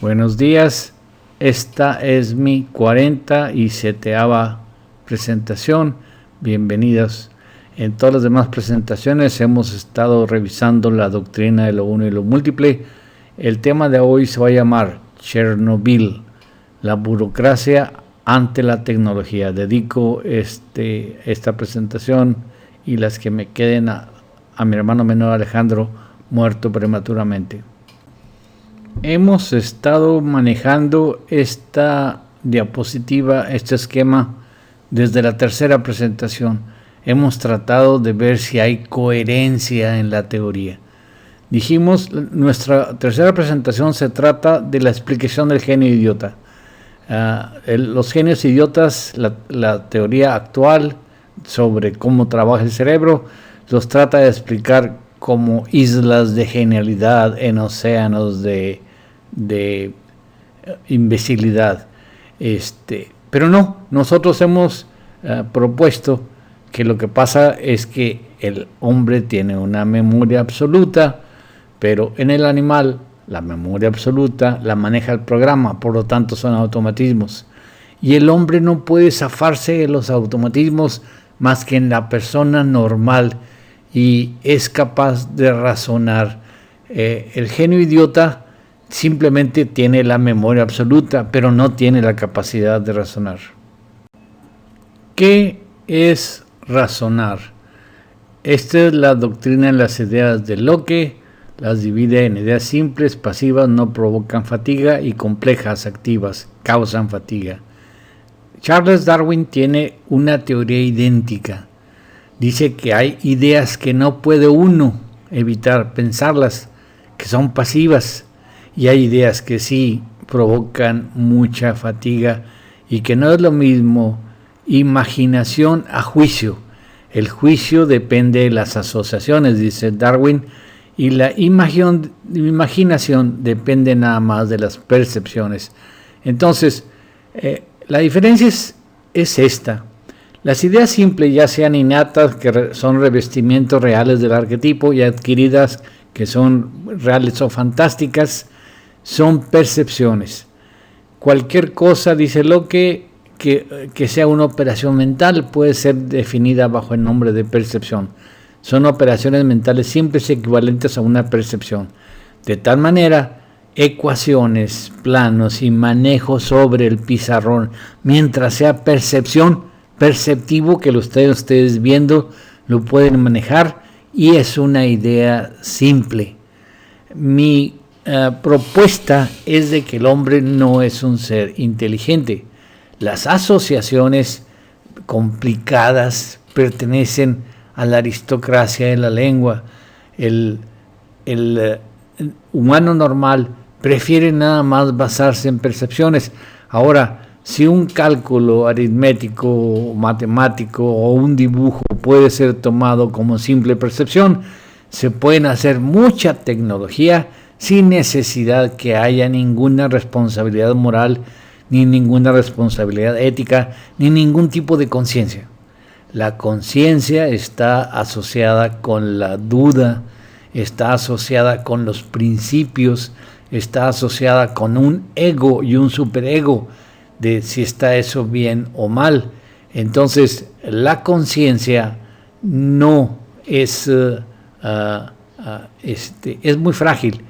Buenos días, esta es mi 47ª presentación. Bienvenidos. En todas las demás presentaciones hemos estado revisando la doctrina de lo uno y lo múltiple. El tema de hoy se va a llamar Chernobyl, la burocracia ante la tecnología. Dedico esta presentación y las que me queden a mi hermano menor Alejandro, muerto prematuramente. Hemos estado manejando esta diapositiva, este esquema, desde la tercera presentación. Hemos tratado de ver si hay coherencia en la teoría. Dijimos, nuestra tercera presentación se trata de la explicación del genio idiota. Los genios idiotas, la teoría actual sobre cómo trabaja el cerebro, los trata de explicar como islas de genialidad en océanos de imbecilidad. Pero no, nosotros hemos propuesto que lo que pasa es que el hombre tiene una memoria absoluta, pero en el animal la memoria absoluta la maneja el programa, por lo tanto son automatismos. Y el hombre no puede zafarse de los automatismos más que en la persona normal, y es capaz de razonar. El genio idiota simplemente tiene la memoria absoluta, pero no tiene la capacidad de razonar. ¿Qué es razonar? Esta es la doctrina de las ideas de Locke. Las divide en ideas simples, pasivas, no provocan fatiga, y complejas, activas, causan fatiga. Charles Darwin tiene una teoría idéntica. Dice que hay ideas que no puede uno evitar pensarlas, que son pasivas, y hay ideas que sí provocan mucha fatiga, y que no es lo mismo imaginación a juicio. El juicio depende de las asociaciones, dice Darwin, y la imaginación depende nada más de las percepciones. Entonces, la diferencia es esta. Las ideas simples, ya sean innatas, que son revestimientos reales del arquetipo, y adquiridas, que son reales o fantásticas, son percepciones. Cualquier cosa, dice Locke, que sea una operación mental puede ser definida bajo el nombre de percepción. Son operaciones mentales simples equivalentes a una percepción. De tal manera, ecuaciones, planos y manejo sobre el pizarrón, mientras sea perceptivo, que lo estén ustedes viendo, lo pueden manejar, y es una idea simple. Mi propuesta es de que el hombre no es un ser inteligente. Las asociaciones complicadas pertenecen a la aristocracia de la lengua. El humano normal prefiere nada más basarse en percepciones. Ahora, si un cálculo aritmético, matemático o un dibujo puede ser tomado como simple percepción, se pueden hacer mucha tecnología sin necesidad que haya ninguna responsabilidad moral, ni ninguna responsabilidad ética, ni ningún tipo de conciencia. La conciencia está asociada con la duda, está asociada con los principios, está asociada con un ego y un superego, de si está eso bien o mal. Entonces, la conciencia no es muy frágil,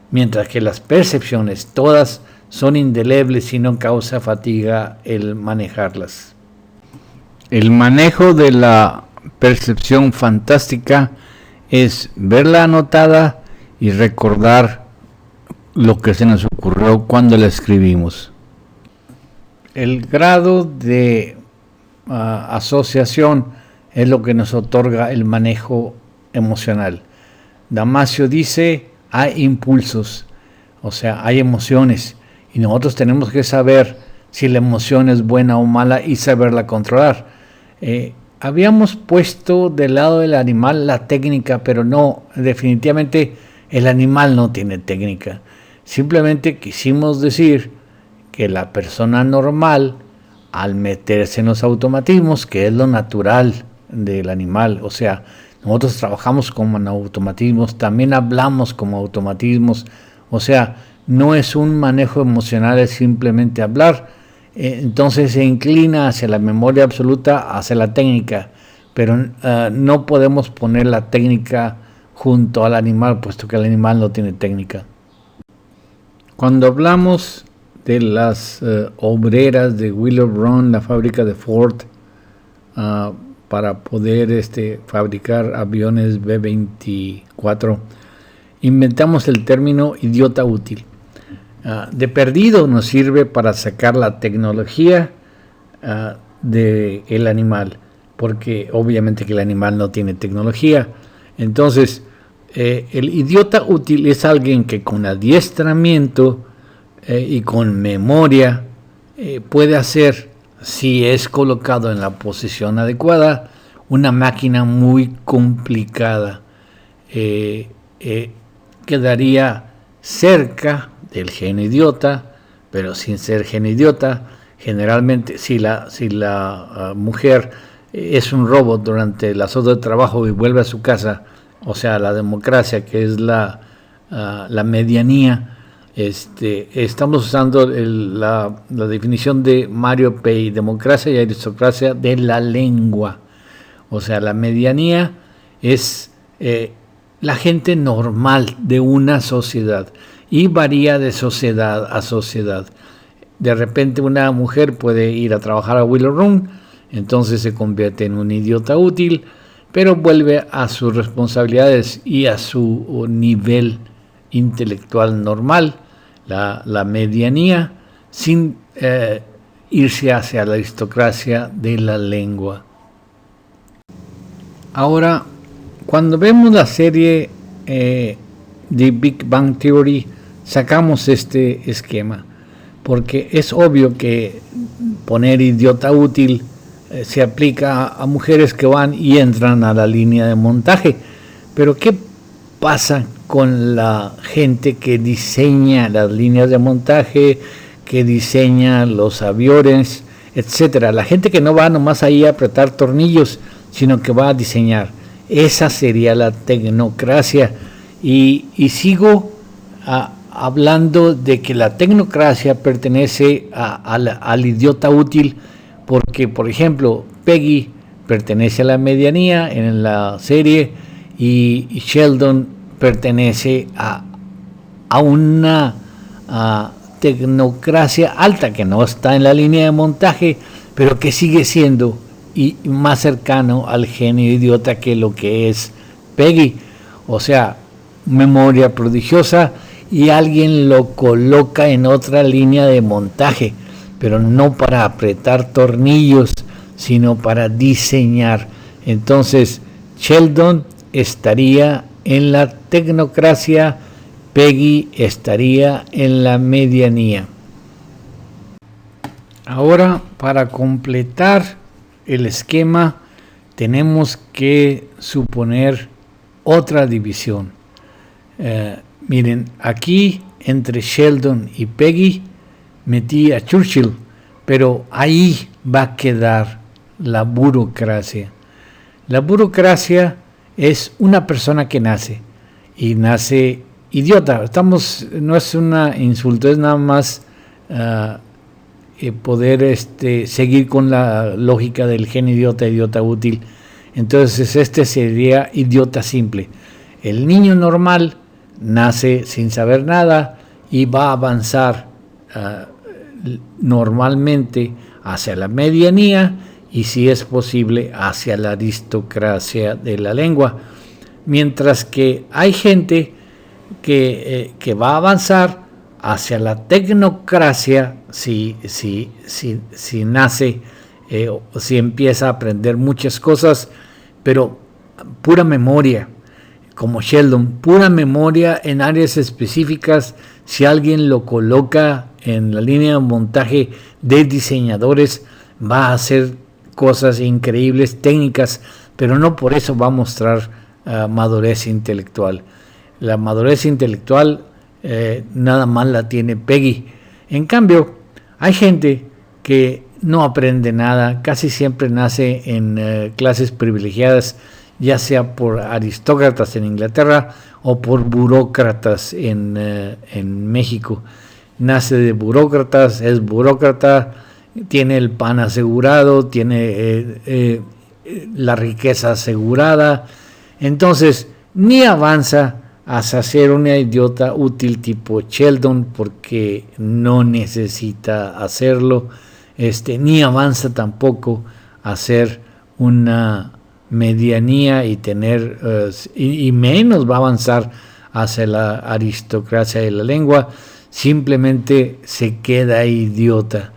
mientras que las percepciones todas son indelebles y no causa fatiga el manejarlas. El manejo de la percepción fantástica es verla anotada y recordar lo que se nos ocurrió cuando la escribimos. El grado de asociación es lo que nos otorga el manejo emocional. Damasio dice, hay impulsos, o sea, hay emociones, y nosotros tenemos que saber si la emoción es buena o mala y saberla controlar. Habíamos puesto del lado del animal la técnica, pero no, definitivamente el animal no tiene técnica. Simplemente quisimos decir que la persona normal, al meterse en los automatismos, que es lo natural del animal, o sea, nosotros trabajamos como en automatismos, también hablamos como automatismos, o sea, no es un manejo emocional, es simplemente hablar. Entonces se inclina hacia la memoria absoluta, hacia la técnica, pero no podemos poner la técnica junto al animal, puesto que el animal no tiene técnica. Cuando hablamos de las obreras de Willow Run, la fábrica de Ford, para poder fabricar aviones B-24, inventamos el término idiota útil. De perdido nos sirve para sacar la tecnología del animal, porque obviamente que el animal no tiene tecnología. Entonces, el idiota útil es alguien que con adiestramiento y con memoria puede hacer, si es colocado en la posición adecuada, una máquina muy complicada. Quedaría cerca del genio idiota, pero sin ser genio idiota. Generalmente, si la mujer es un robot durante las horas de trabajo y vuelve a su casa, o sea, la democracia, que es la medianía, estamos usando la definición de Mario Pei, democracia y aristocracia de la lengua. O sea, la medianía es la gente normal de una sociedad y varía de sociedad a sociedad. De repente una mujer puede ir a trabajar a Willow Run, entonces se convierte en un idiota útil, pero vuelve a sus responsabilidades y a su nivel intelectual normal, la medianía, sin irse hacia la aristocracia de la lengua. Ahora, cuando vemos la serie de Big Bang Theory, sacamos este esquema, porque es obvio que poner idiota útil se aplica a mujeres que van y entran a la línea de montaje. Pero ¿qué pasa con la gente que diseña las líneas de montaje, que diseña los aviones, etcétera? La gente que no va nomás ahí a apretar tornillos, sino que va a diseñar. Esa sería la tecnocracia. Y sigo hablando de que la tecnocracia pertenece al idiota útil, porque, por ejemplo, Peggy pertenece a la medianía en la serie y Sheldon pertenece a una tecnocracia alta que no está en la línea de montaje, pero que sigue siendo y más cercano al genio idiota que lo que es Peggy. O sea, memoria prodigiosa, y alguien lo coloca en otra línea de montaje, pero no para apretar tornillos, sino para diseñar. Entonces, Sheldon estaría en la tecnocracia, Peggy estaría en la medianía. Ahora, para completar el esquema, tenemos que suponer otra división. Miren, aquí entre Sheldon y Peggy metí a Churchill, pero ahí va a quedar la burocracia. La burocracia es una persona que nace y nace idiota. No es un insulto, es nada más poder seguir con la lógica del gen idiota útil. Entonces sería idiota simple. El niño normal nace sin saber nada y va a avanzar normalmente hacia la medianía y, si es posible, hacia la aristocracia de la lengua, mientras que hay gente que va a avanzar hacia la tecnocracia si nace, si empieza a aprender muchas cosas, pero pura memoria, como Sheldon, pura memoria en áreas específicas. Si alguien lo coloca en la línea de montaje de diseñadores, va a hacer cosas increíbles, técnicas, pero no por eso va a mostrar madurez intelectual. La madurez intelectual nada más la tiene Peggy. En cambio, hay gente que no aprende nada, casi siempre nace en clases privilegiadas, ya sea por aristócratas en Inglaterra o por burócratas en México. Nace de burócratas, es burócrata, tiene el pan asegurado, tiene la riqueza asegurada, entonces ni avanza hasta ser una idiota útil tipo Sheldon, porque no necesita hacerlo, ni avanza tampoco a ser una medianía y tener y menos va a avanzar hacia la aristocracia de la lengua, simplemente se queda idiota.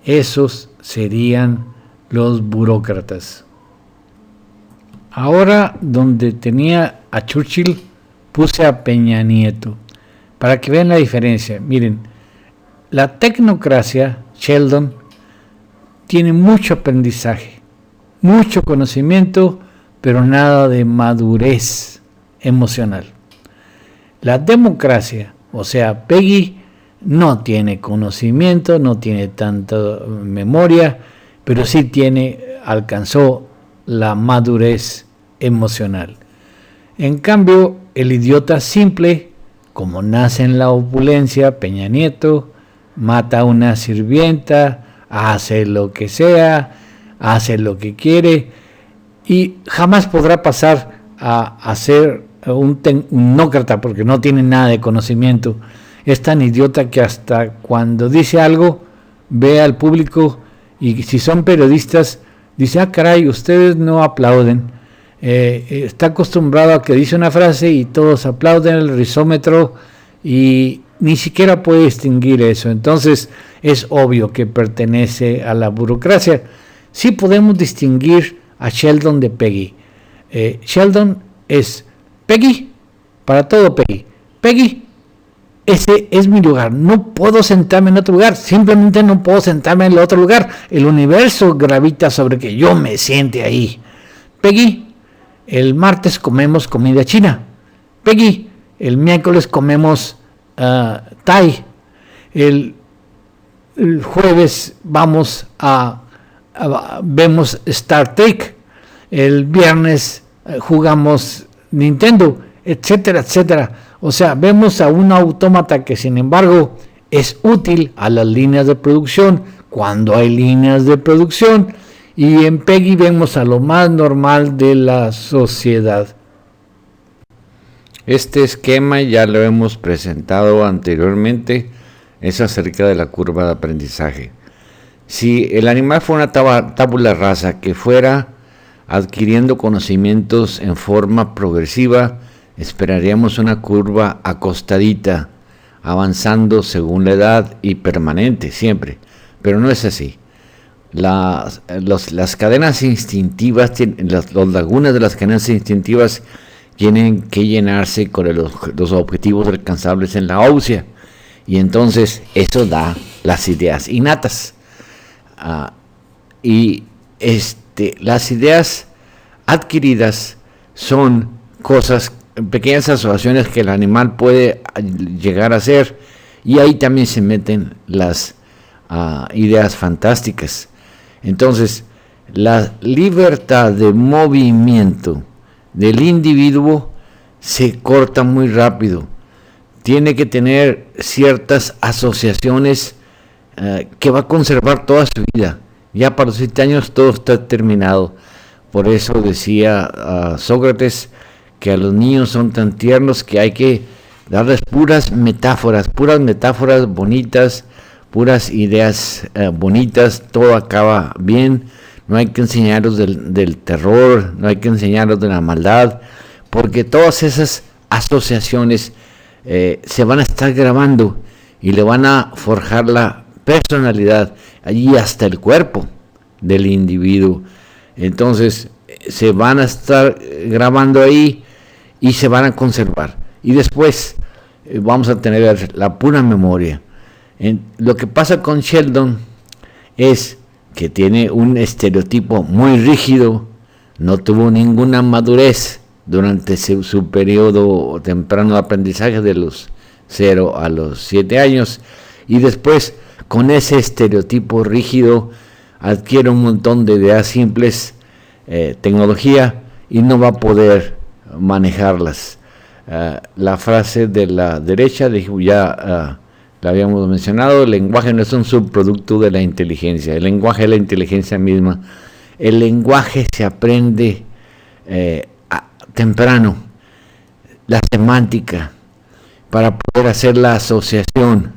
Esos serían los burócratas. Ahora, donde tenía a Churchill, puse a Peña Nieto, para que vean la diferencia. Miren, la tecnocracia, Sheldon, tiene mucho aprendizaje, mucho conocimiento, pero nada de madurez emocional. La democracia, o sea, Peggy, no tiene conocimiento, no tiene tanta memoria, pero sí alcanzó la madurez emocional. En cambio, el idiota simple, como nace en la opulencia, Peña Nieto, mata a una sirvienta, hace lo que sea, hace lo que quiere y jamás podrá pasar a ser un tecnócrata porque no tiene nada de conocimiento. Es tan idiota que hasta cuando dice algo ve al público y si son periodistas dice, caray, ustedes no aplauden. Está acostumbrado a que dice una frase y todos aplauden el risómetro y ni siquiera puede distinguir eso. Entonces es obvio que pertenece a la burocracia. Sí podemos distinguir a Sheldon de Peggy. Sheldon es Peggy, para todo Peggy. Peggy, ese es mi lugar, no puedo sentarme en otro lugar, simplemente no puedo sentarme en el otro lugar, el universo gravita sobre que yo me siente ahí. Peggy, el martes comemos comida china. Peggy, el miércoles comemos Thai. El jueves vamos vemos Star Trek. El viernes jugamos Nintendo, etcétera, etcétera. O sea, vemos a un autómata que sin embargo es útil a las líneas de producción cuando hay líneas de producción, y en Peggy vemos a lo más normal de la sociedad. Este esquema ya lo hemos presentado anteriormente, es acerca de la curva de aprendizaje. Si el animal fuera una tabula rasa que fuera adquiriendo conocimientos en forma progresiva, esperaríamos una curva acostadita, avanzando según la edad y permanente siempre, pero no es así. Las cadenas instintivas, las lagunas de las cadenas instintivas tienen que llenarse con los objetivos alcanzables en la ósea, y entonces eso da las ideas innatas. Las ideas adquiridas son cosas, pequeñas asociaciones que el animal puede llegar a hacer, y ahí también se meten las ideas fantásticas. Entonces, la libertad de movimiento del individuo se corta muy rápido. Tiene que tener ciertas asociaciones que va a conservar toda su vida. Ya para los 7 años todo está terminado. Por eso decía Sócrates que a los niños son tan tiernos que hay que darles puras metáforas bonitas, puras ideas bonitas, todo acaba bien. No hay que enseñarlos del terror, no hay que enseñarlos de la maldad, porque todas esas asociaciones se van a estar grabando y le van a forjar la personalidad, allí hasta el cuerpo del individuo. Entonces se van a estar grabando ahí y se van a conservar. Y después vamos a tener la pura memoria. Lo que pasa con Sheldon es que tiene un estereotipo muy rígido, no tuvo ninguna madurez durante su periodo temprano de aprendizaje de los 0 a los 7 años, y después con ese estereotipo rígido adquiere un montón de ideas simples, tecnología, y no va a poder manejarlas. la frase de la derecha, ya la habíamos mencionado, el lenguaje no es un subproducto de la inteligencia, el lenguaje es la inteligencia misma. El lenguaje se aprende temprano, la semántica, para poder hacer la asociación.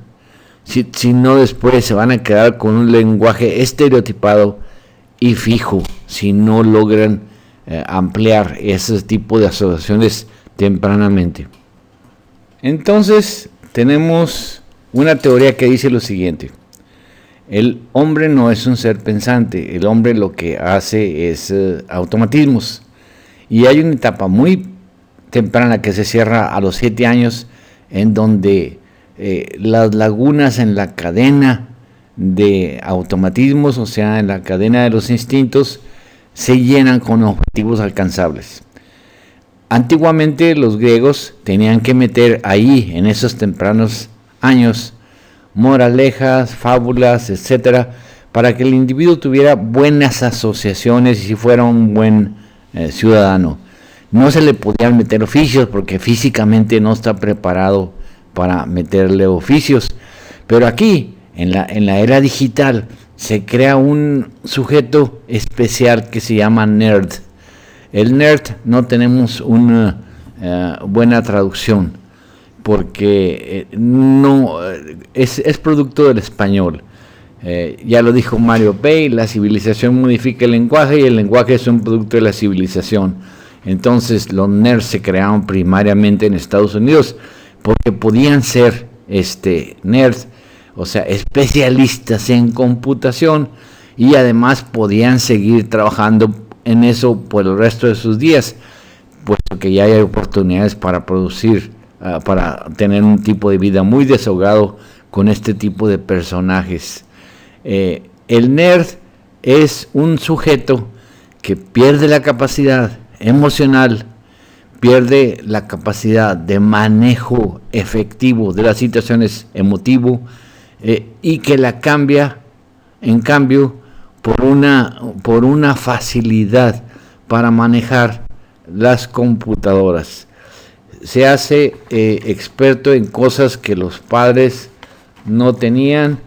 Si no, después se van a quedar con un lenguaje estereotipado y fijo, si no logran ampliar ese tipo de asociaciones tempranamente. Entonces tenemos una teoría que dice lo siguiente: el hombre no es un ser pensante, el hombre lo que hace es automatismos, y hay una etapa muy temprana que se cierra a los 7 años, en donde las lagunas en la cadena de automatismos, o sea, en la cadena de los instintos, se llenan con objetivos alcanzables. Antiguamente los griegos tenían que meter ahí, en esos tempranos años, moralejas, fábulas, etcétera, para que el individuo tuviera buenas asociaciones y fuera un buen ciudadano. No se le podían meter oficios porque físicamente no está preparado para meterle oficios. Pero aquí, en la era digital, se crea un sujeto especial que se llama nerd. El nerd no tenemos una buena traducción, porque no es producto del español. Ya lo dijo Mario Bay, la civilización modifica el lenguaje y el lenguaje es un producto de la civilización. Entonces los nerds se crearon primariamente en Estados Unidos porque podían ser nerds, o sea, especialistas en computación, y además podían seguir trabajando en eso por el resto de sus días, puesto que ya hay oportunidades para producir, para tener un tipo de vida muy desahogado con este tipo de personajes. El nerd es un sujeto que pierde la capacidad emocional, pierde la capacidad de manejo efectivo de las situaciones emotivo, y que la cambia, en cambio, por una facilidad para manejar las computadoras. Se hace experto en cosas que los padres no tenían,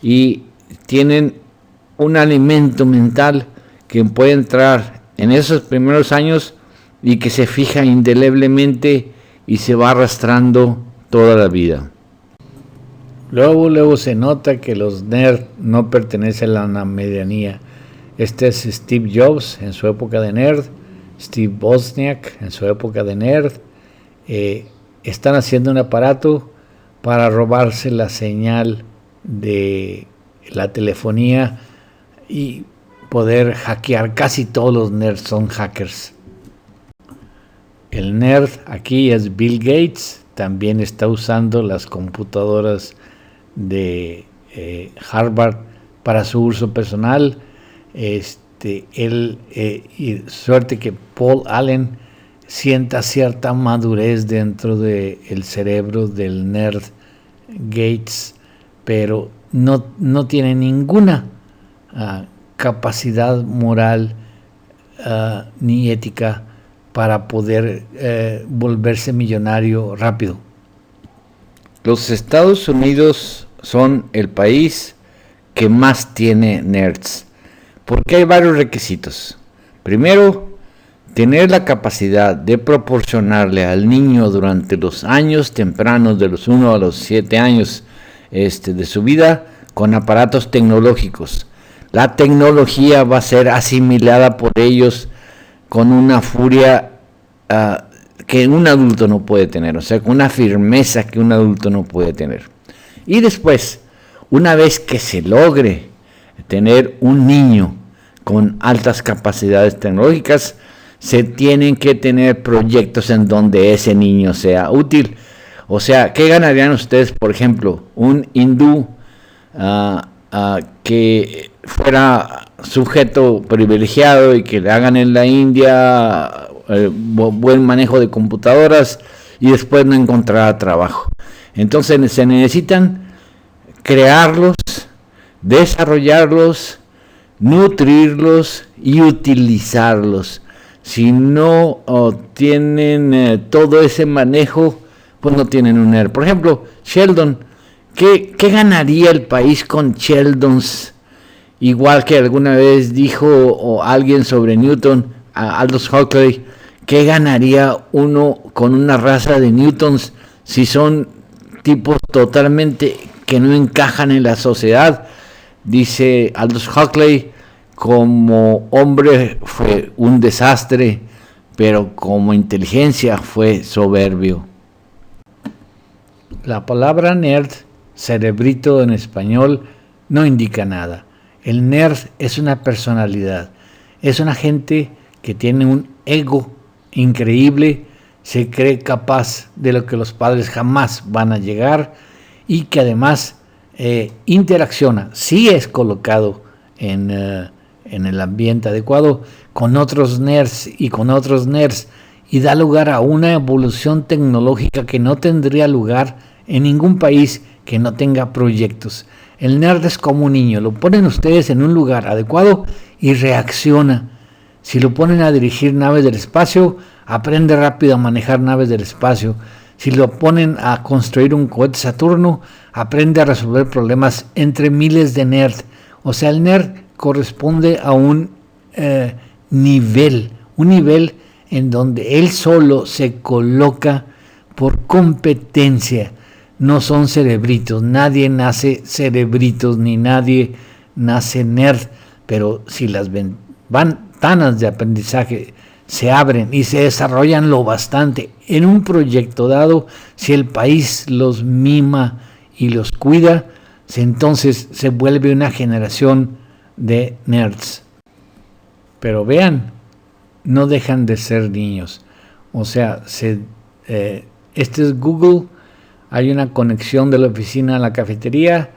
y tienen un alimento mental que puede entrar en esos primeros años y que se fija indeleblemente y se va arrastrando toda la vida. Luego se nota que los nerds no pertenecen a la medianía. Este es Steve Jobs en su época de nerd, Steve Wozniak en su época de nerd. Están haciendo un aparato para robarse la señal de la telefonía y poder hackear. Casi todos los nerds son hackers. El nerd aquí es Bill Gates, también está usando las computadoras de Harvard para su uso personal. Y suerte que Paul Allen sienta cierta madurez dentro del cerebro del nerd Gates, pero no tiene ninguna capacidad moral ni ética para poder volverse millonario rápido. Los Estados Unidos son el país que más tiene nerds, porque hay varios requisitos. Primero, tener la capacidad de proporcionarle al niño durante los años tempranos, de los 1 a los 7 años de su vida, con aparatos tecnológicos. La tecnología va a ser asimilada por ellos con una furia que un adulto no puede tener, o sea, con una firmeza que un adulto no puede tener. Y después, una vez que se logre tener un niño con altas capacidades tecnológicas, se tienen que tener proyectos en donde ese niño sea útil. O sea, ¿qué ganarían ustedes, por ejemplo, un hindú que fuera sujeto privilegiado y que le hagan en la India buen manejo de computadoras y después no encontrará trabajo? Entonces se necesitan crearlos, desarrollarlos, nutrirlos y utilizarlos. Si no tienen todo ese manejo, pues no tienen un nerd. Por ejemplo, Sheldon, ¿qué ganaría el país con Sheldons? Igual que alguna vez dijo alguien sobre Newton, Aldous Huxley, ¿qué ganaría uno con una raza de Newtons si son tipos totalmente que no encajan en la sociedad? Dice Aldous Huxley, como hombre fue un desastre, pero como inteligencia fue soberbio. La palabra nerd, cerebrito en español, no indica nada. El nerd es una personalidad, es una gente que tiene un ego increíble, se cree capaz de lo que los padres jamás van a llegar y que además interacciona, sí es colocado en el ambiente adecuado con otros nerds y da lugar a una evolución tecnológica que no tendría lugar en ningún país que no tenga proyectos. El nerd es como un niño, lo ponen ustedes en un lugar adecuado y reacciona. Si lo ponen a dirigir naves del espacio, aprende rápido a manejar naves del espacio. Si lo ponen a construir un cohete Saturno, aprende a resolver problemas entre miles de nerds. O sea, el nerd corresponde a un nivel en donde él solo se coloca por competencia. No son cerebritos, nadie nace cerebritos ni nadie nace nerd, pero si las ventanas de aprendizaje se abren y se desarrollan lo bastante en un proyecto dado, si el país los mima y los cuida, entonces se vuelve una generación de nerds. Pero vean, no dejan de ser niños. O sea, este es Google. Hay una conexión de la oficina a la cafetería.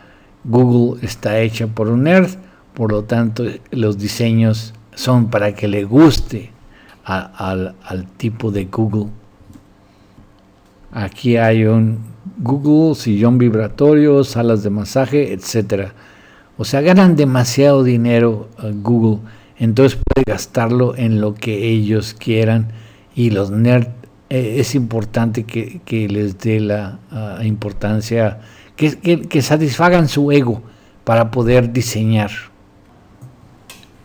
Google está hecha por un nerd, por lo tanto los diseños son para que le guste al tipo de Google. Aquí hay un Google, sillón vibratorio, salas de masaje, etcétera. O sea, ganan demasiado dinero Google, entonces puede gastarlo en lo que ellos quieran y los nerds es importante que les dé la importancia, que satisfagan su ego para poder diseñar.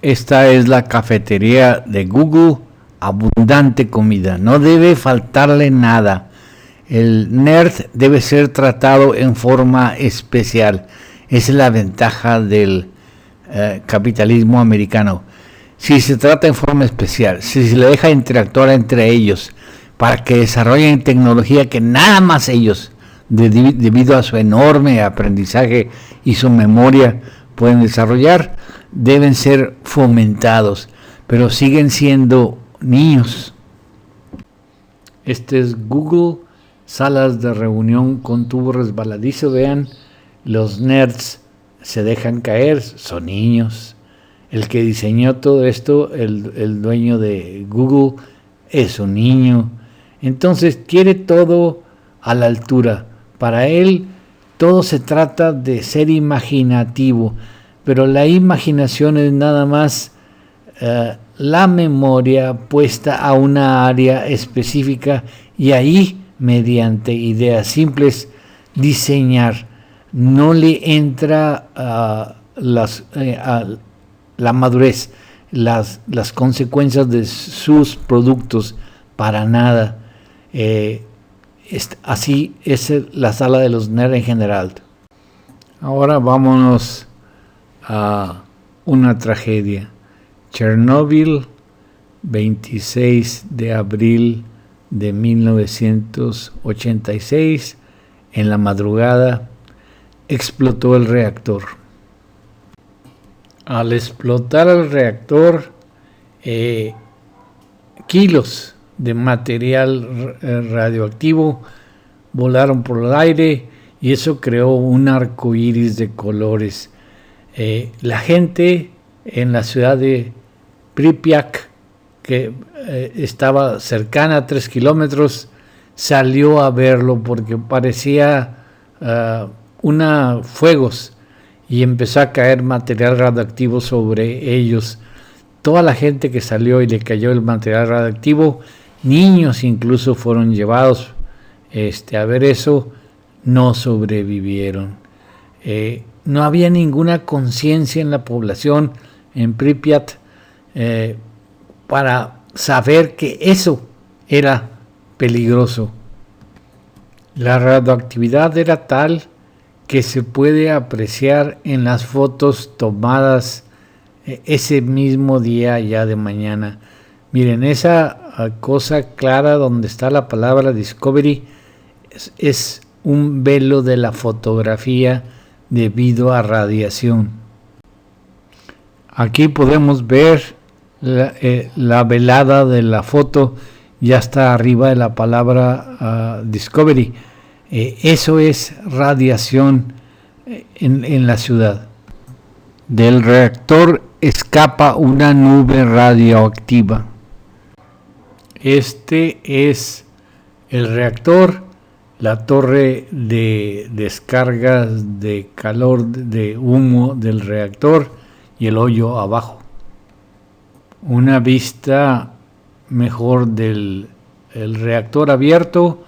Esta es la cafetería de Google, abundante comida, no debe faltarle nada. El nerd debe ser tratado en forma especial. Esa es la ventaja del capitalismo americano. Si se trata en forma especial, si se le deja interactuar entre ellos, para que desarrollen tecnología que nada más ellos, debido a su enorme aprendizaje y su memoria, pueden desarrollar, deben ser fomentados, pero siguen siendo niños. Este es Google, salas de reunión con tubo resbaladizo. Vean, los nerds se dejan caer, son niños. El que diseñó todo esto, el dueño de Google, es un niño. Entonces quiere todo a la altura. Para él todo se trata de ser imaginativo, pero la imaginación es nada más la memoria puesta a una área específica y ahí, mediante ideas simples, diseñar. No le entra a la madurez, las consecuencias de sus productos, para nada. Así es la sala de los nerds en general. Ahora vámonos a una tragedia. Chernobyl, 26 de abril de 1986, en la madrugada, explotó el reactor. Al explotar el reactor, kilos de material radioactivo volaron por el aire y eso creó un arco iris de colores. La gente en la ciudad de Pripyat, que estaba cercana a 3 kilómetros, salió a verlo porque parecía fuegos y empezó a caer material radioactivo sobre ellos. toda la gente que salió y le cayó el material radioactivo, niños incluso fueron llevados a ver eso, no sobrevivieron. No había ninguna conciencia en la población en Pripyat para saber que eso era peligroso. La radioactividad era tal que se puede apreciar en las fotos tomadas ese mismo día ya de mañana. Miren, esa cosa clara donde está la palabra Discovery es un velo de la fotografía debido a radiación. Aquí podemos ver la velada de la foto, ya está arriba de la palabra Discovery. Eso es radiación en la ciudad. Del reactor escapa una nube radioactiva. Este es el reactor, la torre de descargas de calor, de humo del reactor y el hoyo abajo. Una vista mejor del reactor abierto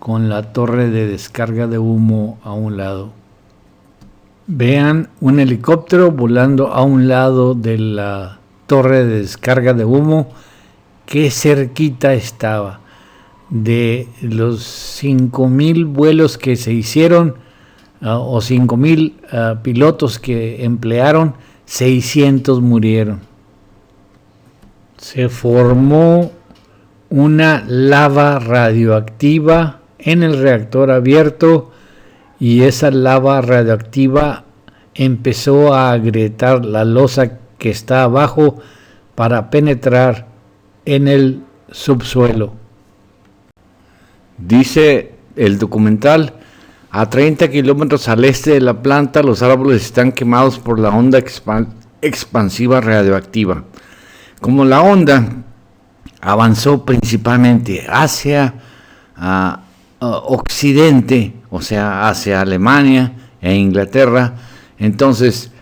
con la torre de descarga de humo a un lado. Vean un helicóptero volando a un lado de la torre de descarga de humo. Qué cerquita estaba. De los 5,000 vuelos que se hicieron, o 5,000 pilotos que emplearon, 600 murieron. Se formó una lava radioactiva en el reactor abierto y esa lava radioactiva empezó a agrietar la losa que está abajo para penetrar en el subsuelo. Dice el documental, a 30 kilómetros al este de la planta los árboles están quemados por la onda expansiva radioactiva. Como la onda avanzó principalmente hacia occidente, o sea, hacia Alemania e Inglaterra, entonces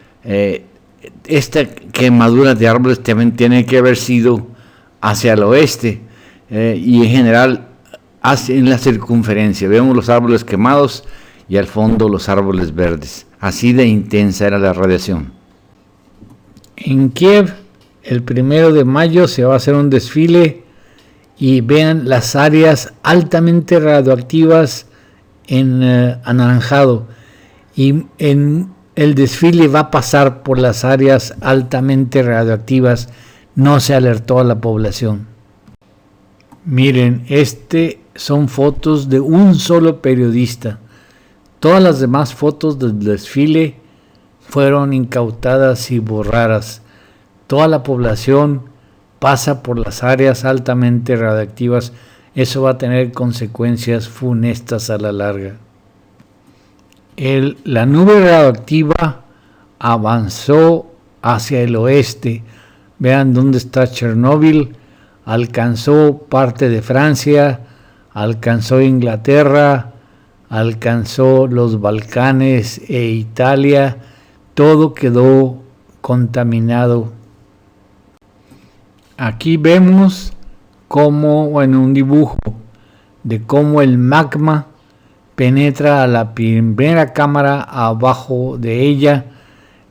esta quemadura de árboles también tiene que haber sido hacia el oeste y en general en la circunferencia. Vemos los árboles quemados y al fondo los árboles verdes. Así de intensa era la radiación. En Kiev, el 1 de mayo se va a hacer un desfile y vean las áreas altamente radioactivas en anaranjado. Y en el desfile va a pasar por las áreas altamente radioactivas. No se alertó a la población. Miren, son fotos de un solo periodista. Todas las demás fotos del desfile fueron incautadas y borradas. Toda la población pasa por las áreas altamente radioactivas. Eso va a tener consecuencias funestas a la larga. La nube radioactiva avanzó hacia el oeste. Vean dónde está Chernóbil. Alcanzó parte de Francia, alcanzó Inglaterra, alcanzó los Balcanes e Italia. Todo quedó contaminado. Aquí vemos cómo, en un dibujo, de cómo el magma penetra a la primera cámara abajo de ella.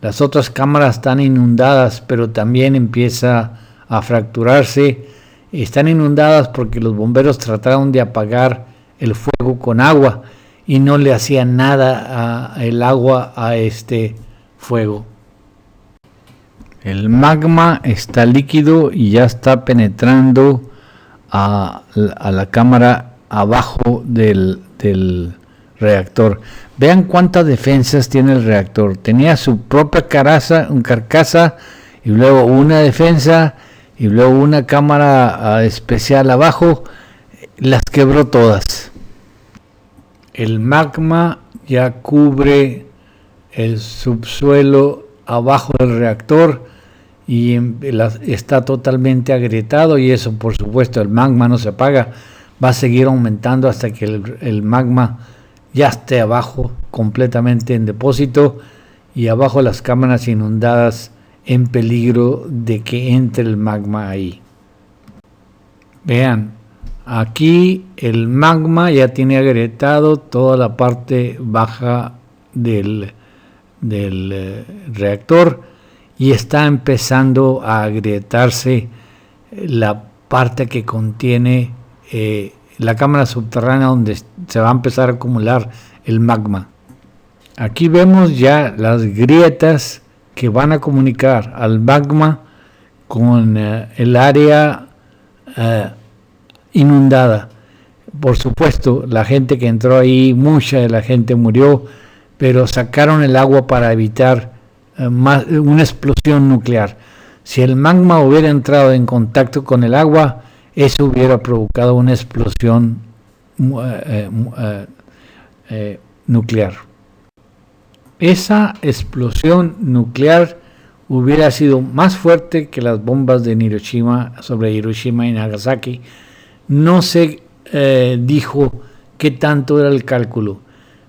Las otras cámaras están inundadas, pero también empieza a fracturarse. Están inundadas porque los bomberos trataron de apagar el fuego con agua y no le hacían nada el agua a este fuego. El magma está líquido y ya está penetrando a la cámara abajo del reactor. Vean cuántas defensas tiene el reactor. Tenía su propia carcasa y luego una defensa y luego una cámara especial abajo. Las quebró todas. El magma ya cubre el subsuelo abajo del reactor y está totalmente agrietado, y eso, por supuesto, el magma no se apaga, va a seguir aumentando hasta que el magma ya esté abajo completamente en depósito, y abajo las cámaras inundadas en peligro de que entre el magma ahí. Vean, aquí el magma ya tiene agrietado toda la parte baja del reactor y está empezando a agrietarse la parte que contiene la cámara subterránea donde se va a empezar a acumular el magma. Aquí vemos ya las grietas que van a comunicar al magma con el área inundada. Por supuesto, la gente que entró ahí, mucha de la gente murió, pero sacaron el agua para evitar una explosión nuclear. Si el magma hubiera entrado en contacto con el agua, eso hubiera provocado una explosión nuclear. Esa explosión nuclear hubiera sido más fuerte que las bombas de Hiroshima sobre Hiroshima y Nagasaki. No se dijo qué tanto era el cálculo,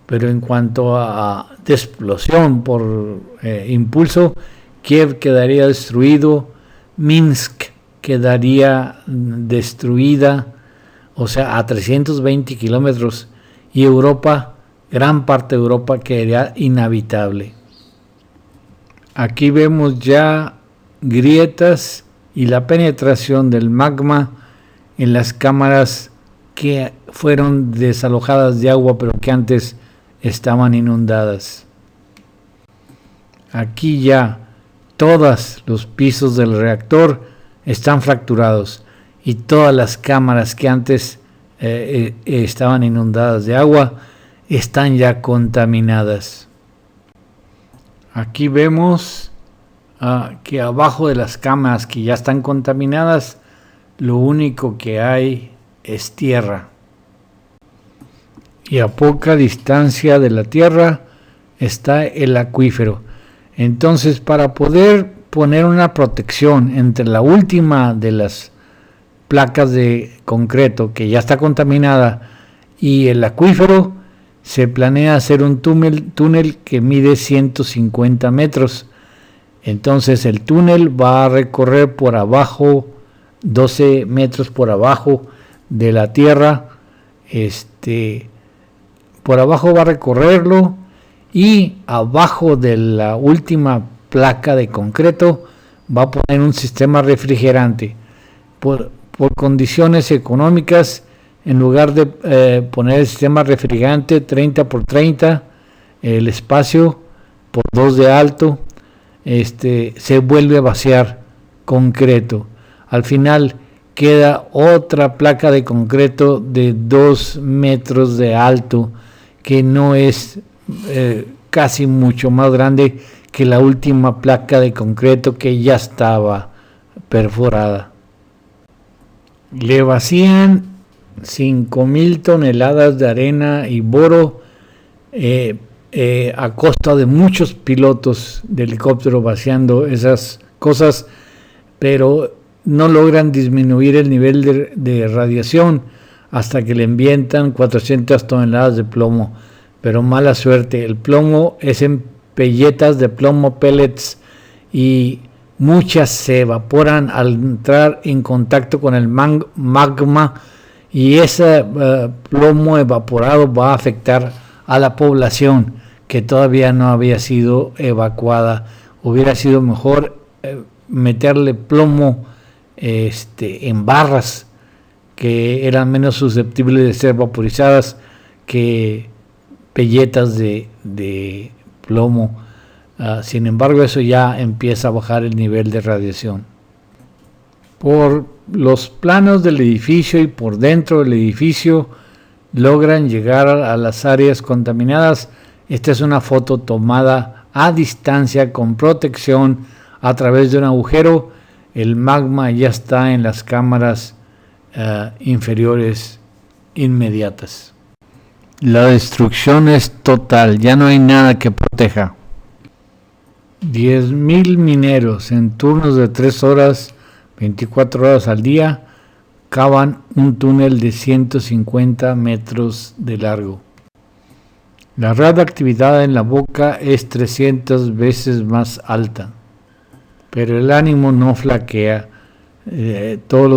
pero en cuanto a explosión por impulso, Kiev quedaría destruido, Minsk quedaría destruida, o sea, a 320 kilómetros, y Europa, gran parte de Europa, quedaría inhabitable. Aquí vemos ya grietas y la penetración del magma en las cámaras que fueron desalojadas de agua, pero que antes estaban inundadas. Aquí ya todos los pisos del reactor están fracturados y todas las cámaras que antes estaban inundadas de agua están ya contaminadas. Aquí vemos que abajo de las cámaras que ya están contaminadas, lo único que hay es tierra. Y a poca distancia de la tierra está el acuífero. Entonces, para poder poner una protección entre la última de las placas de concreto que ya está contaminada y el acuífero, se planea hacer un túnel que mide 150 metros. Entonces el túnel va a recorrer por abajo, 12 metros por abajo de la tierra. Por abajo va a recorrerlo, y abajo de la última placa de concreto va a poner un sistema refrigerante. Por condiciones económicas, en lugar de poner el sistema refrigerante 30 por 30, el espacio por 2 de alto, se vuelve a vaciar concreto. Al final queda otra placa de concreto de 2 metros de alto, que no es casi mucho más grande que la última placa de concreto que ya estaba perforada. Le vacían 5,000 toneladas de arena y boro a costa de muchos pilotos de helicóptero vaciando esas cosas, pero no logran disminuir el nivel de radiación hasta que le ambientan 400 toneladas de plomo. Pero mala suerte, el plomo es en pelletas de plomo pellets y muchas se evaporan al entrar en contacto con el magma, y ese plomo evaporado va a afectar a la población que todavía no había sido evacuada. Hubiera sido mejor meterle plomo en barras que eran menos susceptibles de ser vaporizadas que pelletas de plomo. Sin embargo, eso ya empieza a bajar el nivel de radiación. Por los planos del edificio y por dentro del edificio logran llegar a las áreas contaminadas. Esta es una foto tomada a distancia con protección a través de un agujero. El magma ya está en las cámaras inferiores inmediatas. La destrucción es total, ya no hay nada que proteja. 10,000 mineros en turnos de 3 horas, 24 horas al día, cavan un túnel de 150 metros de largo. La radioactividad en la boca es 300 veces más alta. pero el ánimo no flaquea.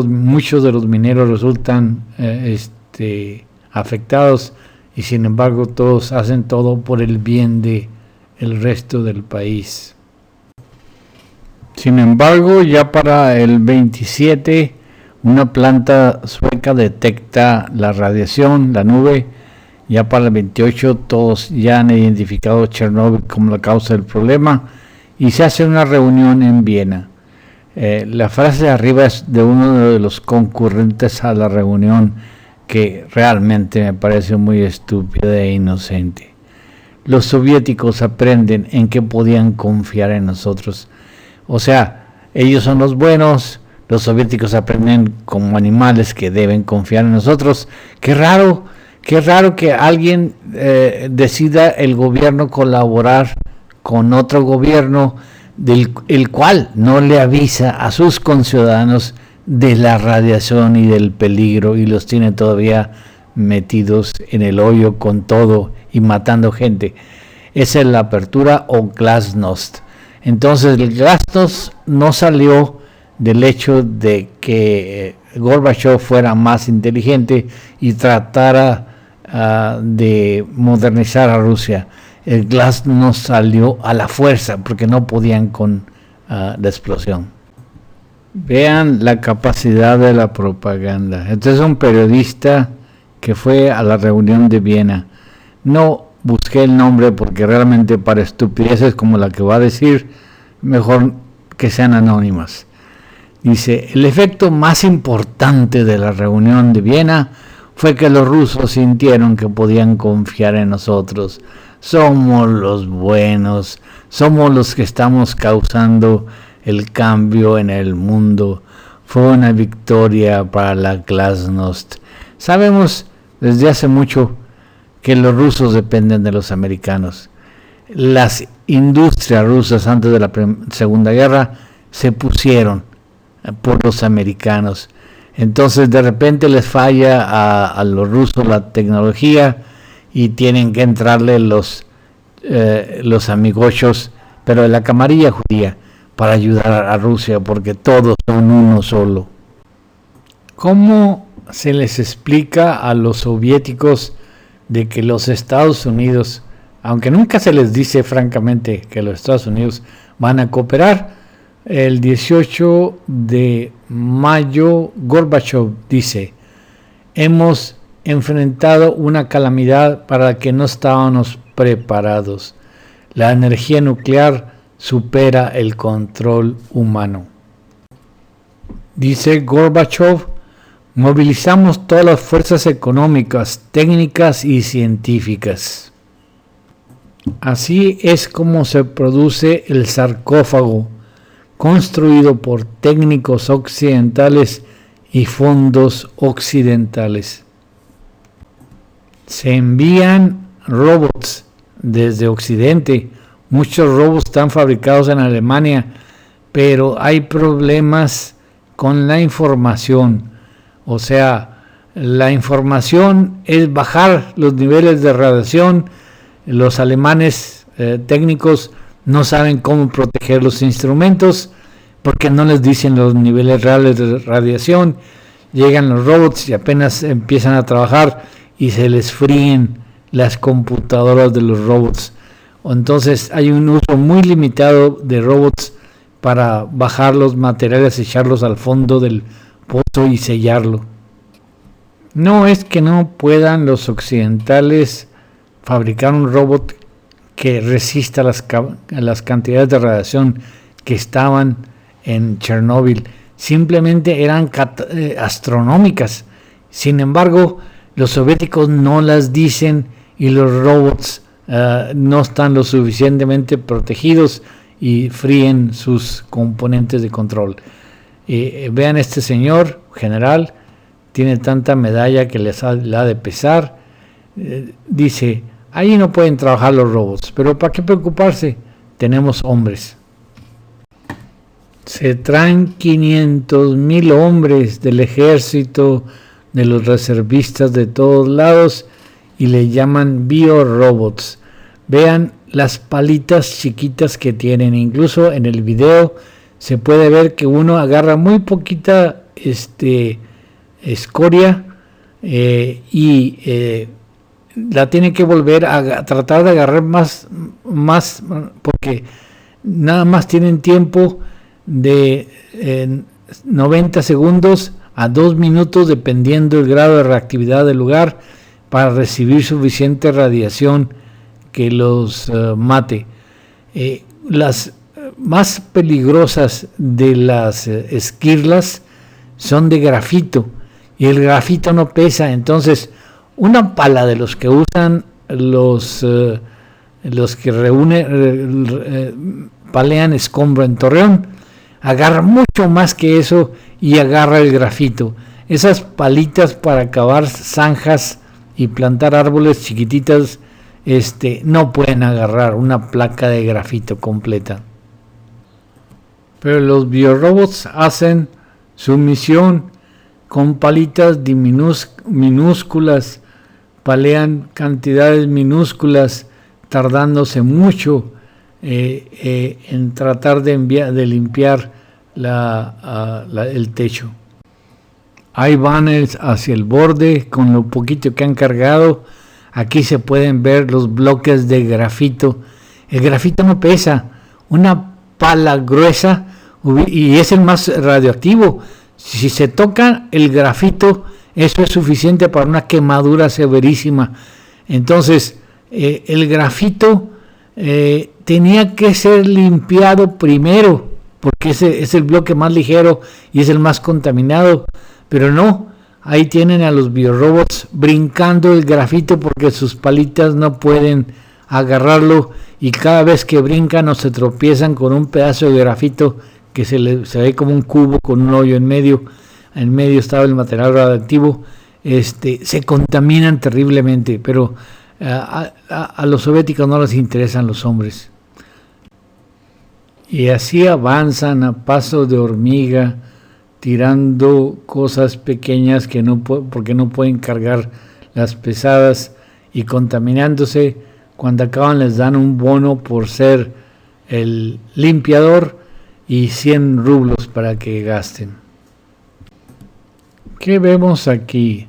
Muchos de los mineros resultan afectados, y sin embargo todos hacen todo por el bien de el resto del país. Sin embargo, ya para el 27, una planta sueca detecta la radiación, la nube. Ya para el 28 todos ya han identificado Chernobyl como la causa del problema, y se hace una reunión en Viena. La frase de arriba es de uno de los concurrentes a la reunión, que realmente me parece muy estúpida e inocente. Los soviéticos aprenden en que podían confiar en nosotros. O sea, ellos son los buenos, los soviéticos aprenden como animales que deben confiar en nosotros. Qué raro que alguien decida el gobierno colaborar con otro gobierno el cual no le avisa a sus conciudadanos de la radiación y del peligro, y los tiene todavía metidos en el hoyo con todo y matando gente. Esa es la apertura o glasnost. Entonces el glasnost no salió del hecho de que Gorbachev fuera más inteligente y tratara de modernizar a Rusia. El glasnost salió a la fuerza porque no podían con la explosión. Vean la capacidad de la propaganda. Este es un periodista que fue a la reunión de Viena. No busqué el nombre porque realmente para estupideces como la que va a decir, mejor que sean anónimas. Dice: el efecto más importante de la reunión de Viena fue que los rusos sintieron que podían confiar en nosotros. Somos los buenos, somos los que estamos causando el cambio en el mundo. Fue una victoria para la glasnost. Sabemos desde hace mucho que los rusos dependen de los americanos. Las industrias rusas antes de la Segunda Guerra se pusieron por los americanos. Entonces de repente les falla a los rusos la tecnología y tienen que entrarle los amigochos, pero de la camarilla judía, para ayudar a Rusia, porque todos son uno solo. ¿Cómo se les explica a los soviéticos de que los Estados Unidos, aunque nunca se les dice francamente que los Estados Unidos van a cooperar? El 18 de mayo Gorbachev dice: hemos enfrentado una calamidad para la que no estábamos preparados. La energía nuclear supera el control humano. Dice Gorbachev: movilizamos todas las fuerzas económicas, técnicas y científicas. Así es como se produce el sarcófago, construido por técnicos occidentales y fondos occidentales. Se envían robots desde Occidente. Muchos robots están fabricados en Alemania, pero hay problemas con la información. O sea, la información es bajar los niveles de radiación. Los alemanes técnicos no saben cómo proteger los instrumentos porque no les dicen los niveles reales de radiación. Llegan los robots y apenas empiezan a trabajar y se les fríen las computadoras de los robots. Entonces hay un uso muy limitado de robots para bajar los materiales, echarlos al fondo del pozo y sellarlo. No es que no puedan los occidentales fabricar un robot que resista las cantidades de radiación que estaban en Chernobyl. Simplemente eran astronómicas. Sin embargo, los soviéticos no las dicen y los robots no están lo suficientemente protegidos y fríen sus componentes de control. Vean, este señor general tiene tanta medalla que le ha de pesar. Dice: ahí no pueden trabajar los robots, pero ¿para qué preocuparse? Tenemos hombres. Se traen 500,000 hombres del ejército, de los reservistas de todos lados, y le llaman biorobots. Vean las palitas chiquitas que tienen. Incluso en el video se puede ver que uno agarra muy poquita escoria y la tiene que volver a tratar de agarrar más, porque nada más tienen tiempo de 90 segundos a 2 minutos, dependiendo del grado de reactividad del lugar, para recibir suficiente radiación que los mate. Las más peligrosas de las esquirlas son de grafito, y el grafito no pesa. Entonces una pala de los que usan los que palean escombro en Torreón agarra mucho más que eso y agarra el grafito. Esas palitas para cavar zanjas y plantar árboles chiquititas no pueden agarrar una placa de grafito completa. Pero los biorobots hacen su misión con palitas minúsculas, palean cantidades minúsculas, tardándose mucho en tratar de limpiar el techo. Ahí van hacia el borde con lo poquito que han cargado. Aquí se pueden ver los bloques de grafito. El grafito no pesa, una pala gruesa, y es el más radioactivo. Si se toca el grafito, eso es suficiente para una quemadura severísima. Entonces el grafito tenía que ser limpiado primero, porque ese es el bloque más ligero y es el más contaminado. Pero no, ahí tienen a los biorobots brincando el grafito porque sus palitas no pueden agarrarlo, y cada vez que brincan o se tropiezan con un pedazo de grafito que se ve como un cubo con un hoyo en medio estaba el material radioactivo, se contaminan terriblemente. Pero a los soviéticos no les interesan los hombres, y así avanzan a paso de hormiga, tirando cosas pequeñas porque no pueden cargar las pesadas, y contaminándose. Cuando acaban les dan un bono por ser el limpiador y 100 rublos para que gasten. ¿Qué vemos aquí?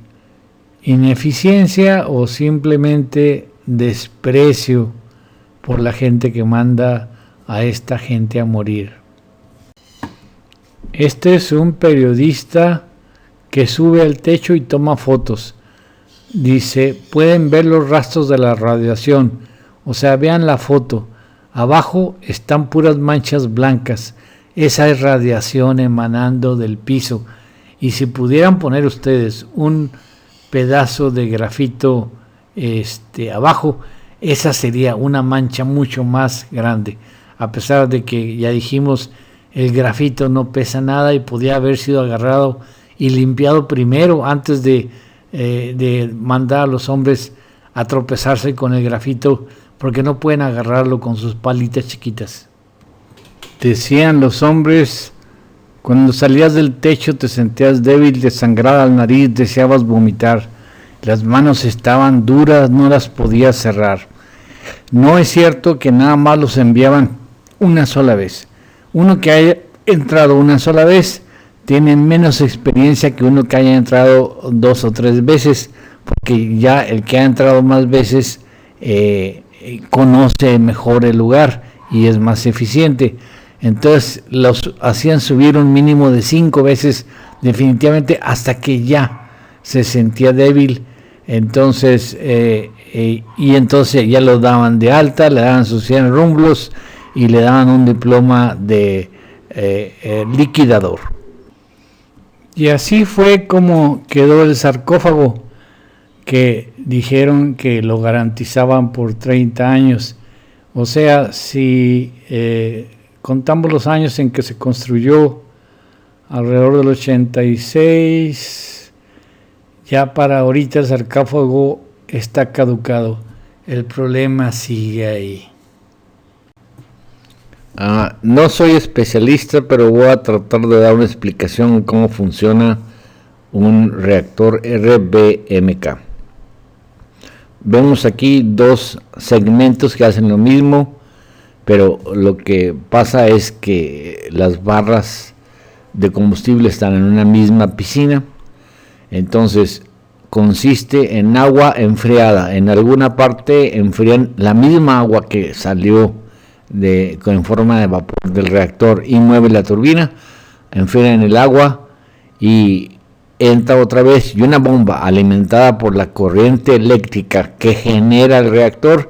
¿Ineficiencia o simplemente desprecio por la gente que manda a esta gente a morir? Este es un periodista que sube al techo y toma fotos. Dice, pueden ver los rastros de la radiación. O sea, vean la foto. Abajo están puras manchas blancas. Esa es radiación emanando del piso. Y si pudieran poner ustedes un pedazo de grafito abajo, esa sería una mancha mucho más grande. A pesar de que ya dijimos, el grafito no pesa nada y podía haber sido agarrado y limpiado primero antes de mandar a los hombres a tropezarse con el grafito, porque no pueden agarrarlo con sus palitas chiquitas. Decían los hombres, cuando salías del techo te sentías débil, desangrada al nariz, deseabas vomitar, las manos estaban duras, no las podías cerrar. No es cierto que nada más los enviaban una sola vez. Uno que haya entrado una sola vez tiene menos experiencia que uno que haya entrado 2 o 3 veces, porque ya el que ha entrado más veces conoce mejor el lugar y es más eficiente. Entonces los hacían subir un mínimo de 5 veces definitivamente, hasta que ya se sentía débil. Entonces y entonces ya lo daban de alta, le daban sus 100 rublos y le daban un diploma de liquidador. Y así fue como quedó el sarcófago, que dijeron que lo garantizaban por 30 años. O sea, si contamos los años en que se construyó, alrededor del 86, ya para ahorita el sarcófago está caducado. El problema sigue ahí. No soy especialista, pero voy a tratar de dar una explicación de cómo funciona un reactor RBMK. Vemos aquí 2 segmentos que hacen lo mismo, pero lo que pasa es que las barras de combustible están en una misma piscina, entonces consiste en agua enfriada. En alguna parte enfrían la misma agua que salió en forma de vapor del reactor y mueve la turbina, enfrían el agua y entra otra vez, y una bomba alimentada por la corriente eléctrica que genera el reactor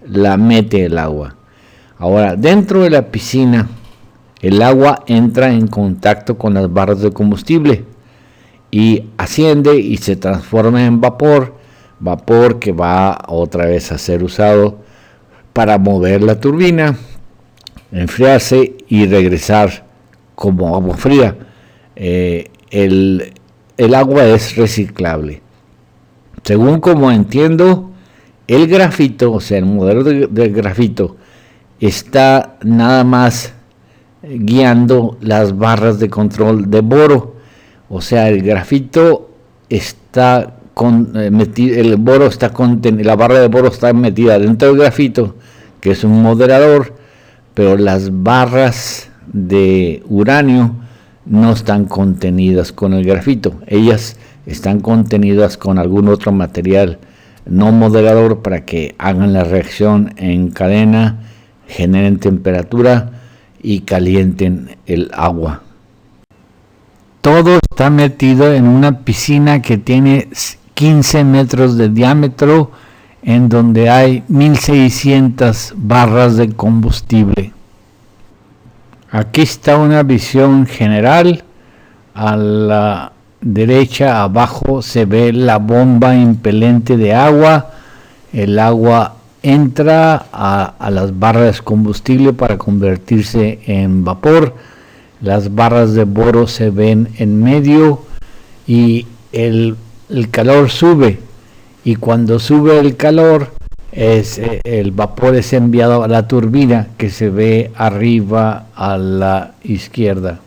la mete el agua. Ahora, dentro de la piscina, el agua entra en contacto con las barras de combustible y asciende y se transforma en vapor que va otra vez a ser usado para mover la turbina, enfriarse y regresar como agua fría. El agua es reciclable. Según como entiendo, el grafito, o sea, el modelo de grafito, está nada más guiando las barras de control de boro. O sea, el grafito está metido, el boro está contenido, la barra de boro está metida dentro del grafito, que es un moderador, pero las barras de uranio no están contenidas con el grafito, ellas están contenidas con algún otro material no moderador para que hagan la reacción en cadena, generen temperatura y calienten el agua. Todo está metido en una piscina que tiene 15 metros de diámetro, en donde hay 1600 barras de combustible. Aquí está una visión general. A la derecha abajo se ve la bomba impelente de agua. El agua entra a las barras de combustible para convertirse en vapor. Las barras de boro se ven en medio y el calor sube, y cuando sube el calor el vapor es enviado a la turbina que se ve arriba a la izquierda.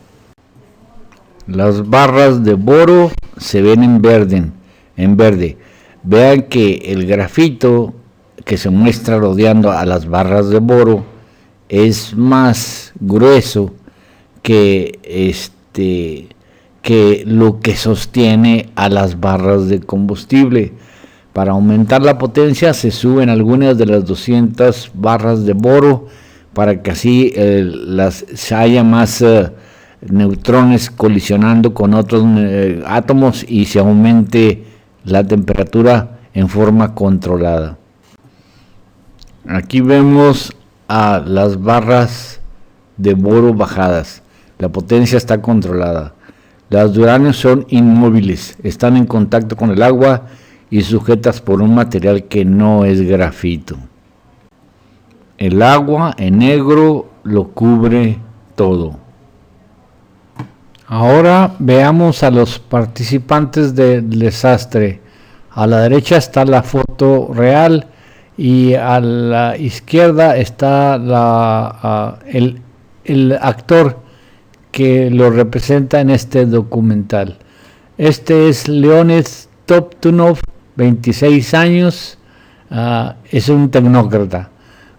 Las barras de boro se ven en verde. Vean que el grafito que se muestra rodeando a las barras de boro es más grueso que lo que sostiene a las barras de combustible. Para aumentar la potencia se suben algunas de las 200 barras de boro para que así haya más neutrones colisionando con otros átomos y se aumente la temperatura en forma controlada. Aquí vemos a las barras de boro bajadas. La potencia está controlada. Las de uranio son inmóviles, están en contacto con el agua y sujetas por un material que no es grafito. El agua en negro lo cubre todo. Ahora veamos a los participantes del desastre. A la derecha está la foto real y a la izquierda está el actor que lo representa en este documental. Este es Leonid Toptunov, 26 años, es un tecnócrata,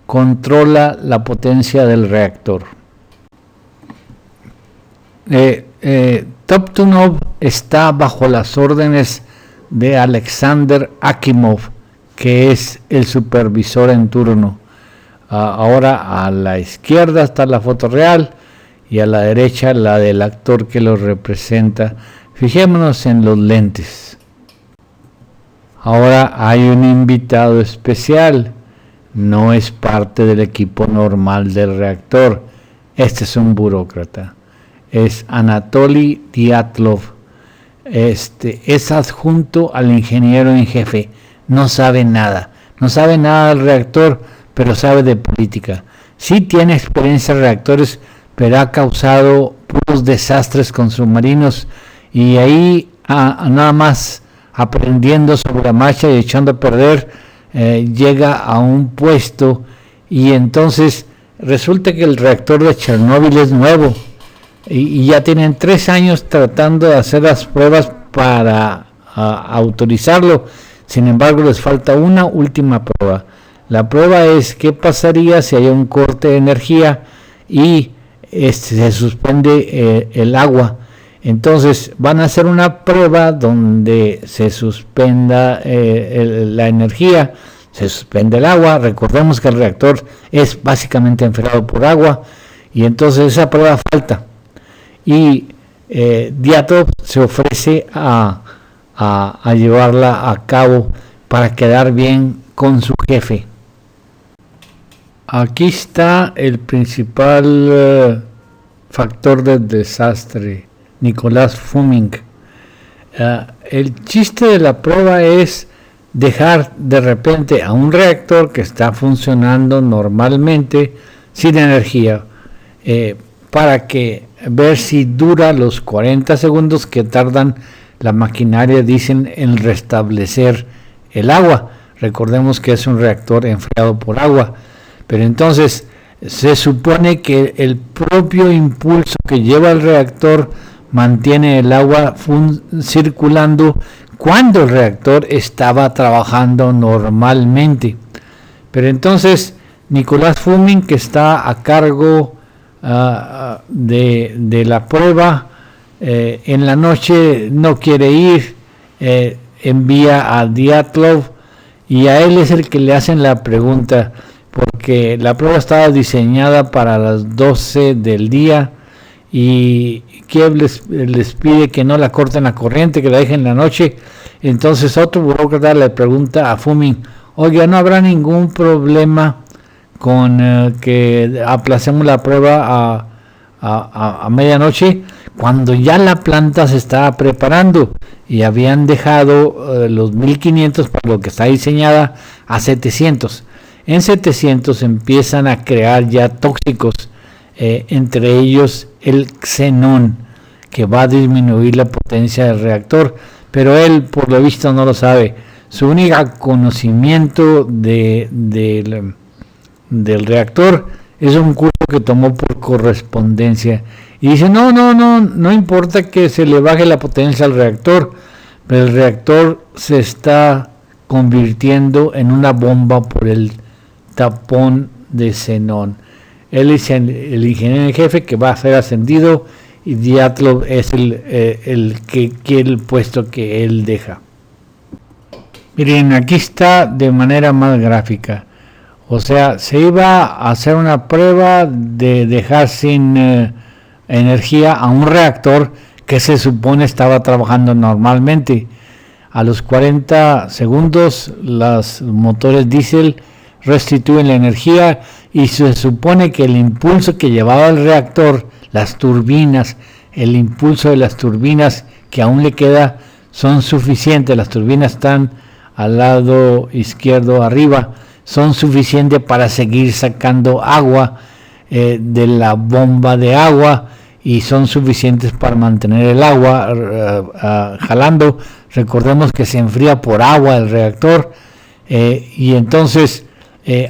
controla la potencia del reactor. Toptunov está bajo las órdenes de Alexander Akimov, que es el supervisor en turno. Ahora a la izquierda está la foto real y a la derecha la del actor que lo representa. Fijémonos en los lentes. Ahora hay un invitado especial, no es parte del equipo normal del reactor. Este es un burócrata, es Anatoly Dyatlov. Es adjunto al ingeniero en jefe, no sabe nada del reactor, pero sabe de política. Sí tiene experiencia en reactores, pero ha causado puros desastres con submarinos, y ahí nada más aprendiendo sobre la marcha y echando a perder, llega a un puesto, y entonces resulta que el reactor de Chernóbil es nuevo y ya tienen 3 años tratando de hacer las pruebas para autorizarlo. Sin embargo, les falta una última prueba. La prueba es qué pasaría si hay un corte de energía y se suspende el agua. Entonces van a hacer una prueba donde se suspenda la energía, se suspende el agua. Recordemos que el reactor es básicamente enfriado por agua, y entonces esa prueba falta. Y Dyatlov se ofrece a llevarla a cabo para quedar bien con su jefe. Aquí está el principal factor del desastre, Nicolás Fuming. El chiste de la prueba es dejar de repente a un reactor que está funcionando normalmente sin energía, para que ver si dura los 40 segundos que tardan la maquinaria, dicen, en restablecer el agua. Recordemos que es un reactor enfriado por agua, pero entonces se supone que el propio impulso que lleva el reactor mantiene el agua circulando cuando el reactor estaba trabajando normalmente. Pero entonces Nicolás Fuming, que está a cargo de la prueba, en la noche no quiere ir, envía a Dyatlov, y a él es el que le hacen la pregunta, porque la prueba estaba diseñada para las 12 del día y Kiev les pide que no la corten la corriente, que la dejen en la noche. Entonces otro burócrata le pregunta a Fuming: oiga, ¿no habrá ningún problema con que aplacemos la prueba a medianoche, cuando ya la planta se estaba preparando y habían dejado los 1500 para lo que está diseñada a 700? En 700 empiezan a crear ya tóxicos, entre ellos el xenón, que va a disminuir la potencia del reactor, pero él por lo visto no lo sabe. Su único conocimiento del reactor es un curso que tomó por correspondencia, y dice: no importa que se le baje la potencia al reactor, pero el reactor se está convirtiendo en una bomba por el tapón de xenón. Él es el ingeniero en jefe que va a ser ascendido, y Dyatlov es el que quiere el puesto que él deja. Miren, aquí está de manera más gráfica. O sea, se iba a hacer una prueba de dejar sin energía a un reactor que se supone estaba trabajando normalmente. A los 40 segundos los motores diésel restituyen la energía, y se supone que el impulso que llevaba el reactor, las turbinas, el impulso de las turbinas que aún le queda, son suficientes. Las turbinas están al lado izquierdo arriba, son suficientes para seguir sacando agua de la bomba de agua, y son suficientes para mantener el agua jalando. Recordemos que se enfría por agua el reactor, y entonces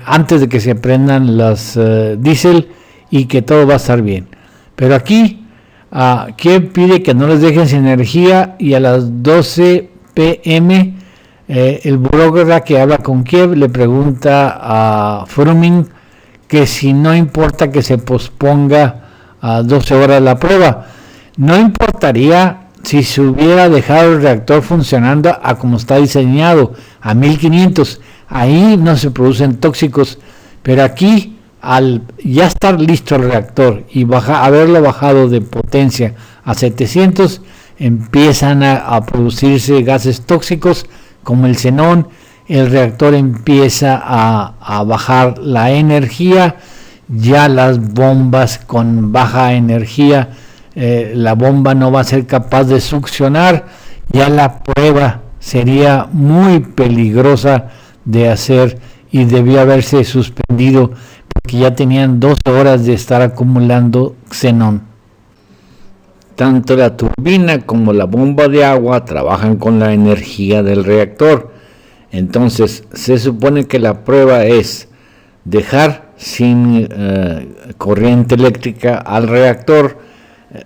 antes de que se prendan las diésel, y que todo va a estar bien. Pero aquí Kiev pide que no les dejen sin energía, y a las 12 p.m. El burócrata que habla con Kiev le pregunta a Fuming que si no importa que se posponga a 12 horas la prueba. No importaría si se hubiera dejado el reactor funcionando a como está diseñado, a 1500. Ahí no se producen tóxicos, pero aquí, al ya estar listo el reactor y haberlo bajado de potencia a 700, empiezan a producirse gases tóxicos como el xenón. El reactor empieza a bajar la energía. Ya las bombas con baja energía, la bomba no va a ser capaz de succionar. Ya la prueba sería muy peligrosa de hacer, y debió haberse suspendido, porque ya tenían 12 horas de estar acumulando xenón. Tanto la turbina como la bomba de agua trabajan con la energía del reactor. Entonces se supone que la prueba es dejar sin corriente eléctrica al reactor,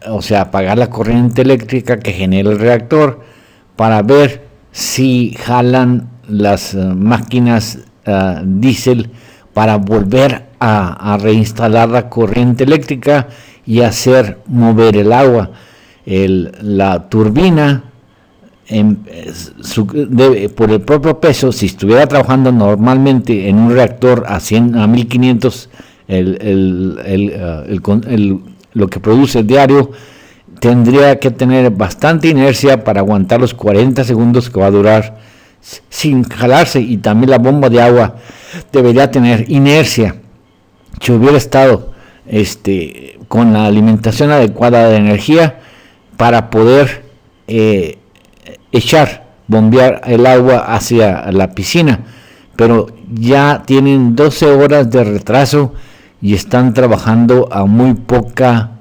o sea, apagar la corriente eléctrica que genera el reactor, para ver si jalan las máquinas diésel para volver a reinstalar la corriente eléctrica y hacer mover el agua. La turbina, por el propio peso, si estuviera trabajando normalmente en un reactor a 1500, lo que produce el diario, tendría que tener bastante inercia para aguantar los 40 segundos que va a durar sin jalarse, y también la bomba de agua debería tener inercia. Si hubiera estado con la alimentación adecuada de energía para poder bombear el agua hacia la piscina, pero ya tienen 12 horas de retraso y están trabajando a muy poca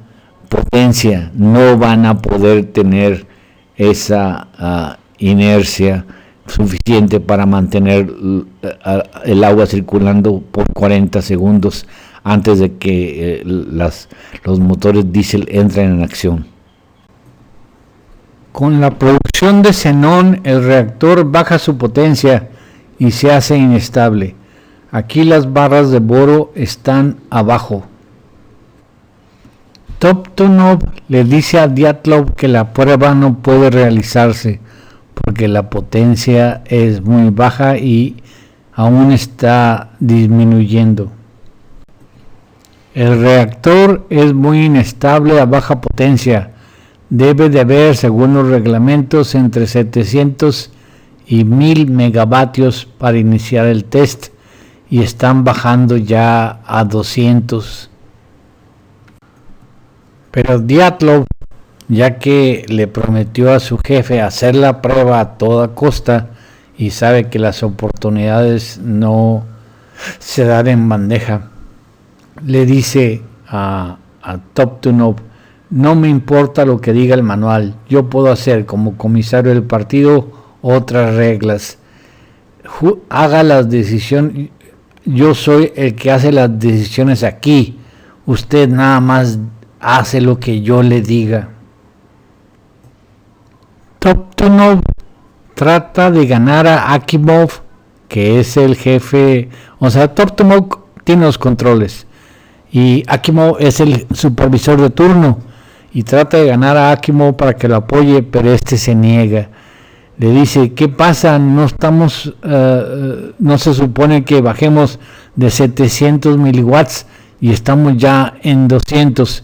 potencia. No van a poder tener esa inercia suficiente para mantener el agua circulando por 40 segundos antes de que los motores diésel entren en acción. Con la producción de xenón, el reactor baja su potencia y se hace inestable. Aquí las barras de boro están abajo. Toptunov le dice a Dyatlov que la prueba no puede realizarse porque la potencia es muy baja y aún está disminuyendo. El reactor es muy inestable a baja potencia. Debe de haber, según los reglamentos, entre 700 y 1000 megavatios para iniciar el test, y están bajando ya a 200. Pero Dyatlov, ya que le prometió a su jefe hacer la prueba a toda costa y sabe que las oportunidades no se dan en bandeja, le dice a Toptunov: no me importa lo que diga el manual, yo puedo hacer como comisario del partido otras reglas. Haga las decisiones, yo soy el que hace las decisiones aquí, usted nada más hace lo que yo le diga. Toptunov trata de ganar a Akimov, que es el jefe, o sea, Toptunov tiene los controles y Akimov es el supervisor de turno, y trata de ganar a Akimov para que lo apoye, pero este se niega. Le dice: ¿qué pasa? No estamos, no se supone que bajemos de 700 miliwatts y estamos ya en 200.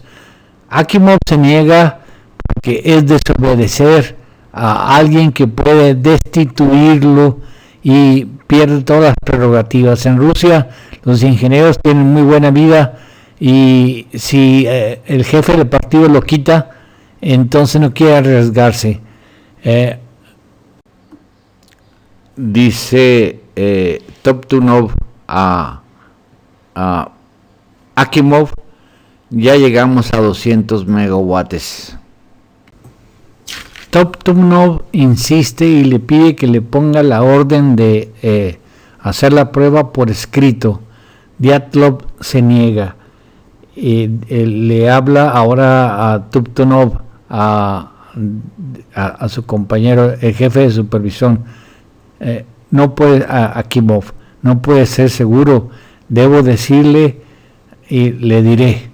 Akimov se niega porque es desobedecer a alguien que puede destituirlo y pierde todas las prerrogativas. En Rusia los ingenieros tienen muy buena vida, y si el jefe del partido lo quita, entonces no quiere arriesgarse. Dice Toptunov a Akimov: ya llegamos a 200 megawatts. Toptunov insiste y le pide que le ponga la orden de hacer la prueba por escrito. Dyatlov se niega. Le habla ahora a Toptunov, a su compañero, el jefe de supervisión. No puede, a Akimov, no puede ser seguro, debo decirle y le diré.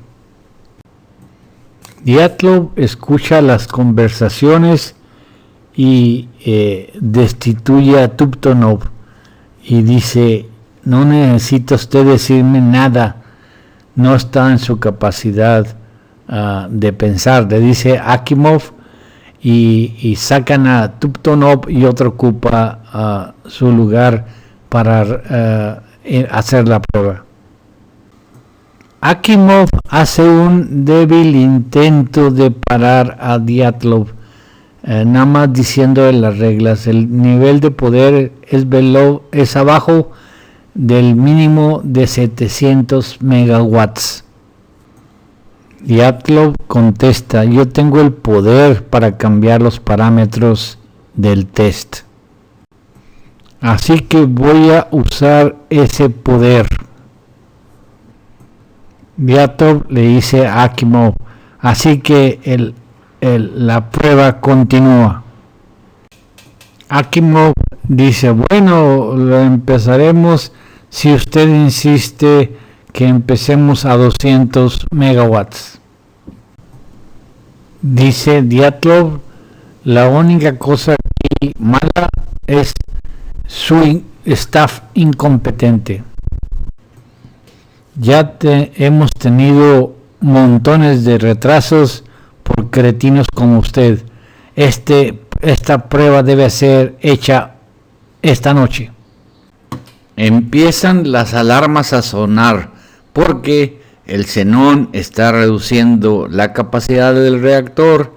Dyatlov escucha las conversaciones y destituye a Toptunov y dice: no necesita usted decirme nada, no está en su capacidad de pensar, le dice Akimov, y sacan a Toptunov y otro ocupa su lugar para hacer la prueba. Akimov hace un débil intento de parar a Dyatlov, nada más diciendo las reglas. El nivel de poder es abajo del mínimo de 700 megawatts. Dyatlov contesta: yo tengo el poder para cambiar los parámetros del test, así que voy a usar ese poder. Dyatlov le dice a Akimov: así que la prueba continúa. Akimov dice: bueno, lo empezaremos si usted insiste que empecemos a 200 megawatts. Dice Dyatlov, la única cosa aquí mala es su staff incompetente. Ya hemos tenido montones de retrasos por cretinos como usted. Esta prueba debe ser hecha esta noche. Empiezan las alarmas a sonar porque el xenón está reduciendo la capacidad del reactor,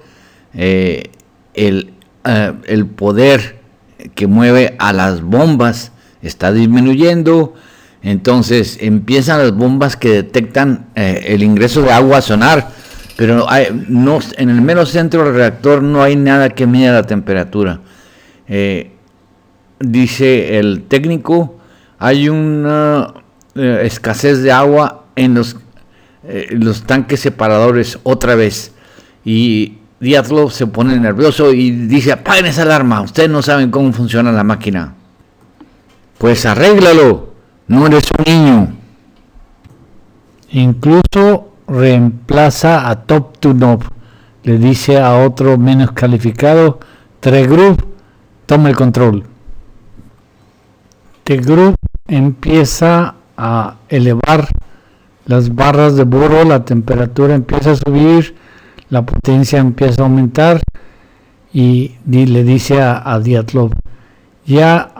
el poder que mueve a las bombas está disminuyendo. Entonces empiezan las bombas que detectan el ingreso de agua a sonar, pero en el mero centro del reactor no hay nada que mida la temperatura. Dice el técnico, hay una escasez de agua en los tanques separadores otra vez. Y Dyatlov se pone nervioso y dice, apaguen esa alarma, ustedes no saben cómo funciona la máquina. Pues arréglalo. No eres un niño. Incluso reemplaza a Toptunov. Le dice a otro menos calificado, Tregrup, toma el control. Tregrup empieza a elevar las barras de boro, la temperatura empieza a subir, la potencia empieza a aumentar y le dice a Dyatlov, ya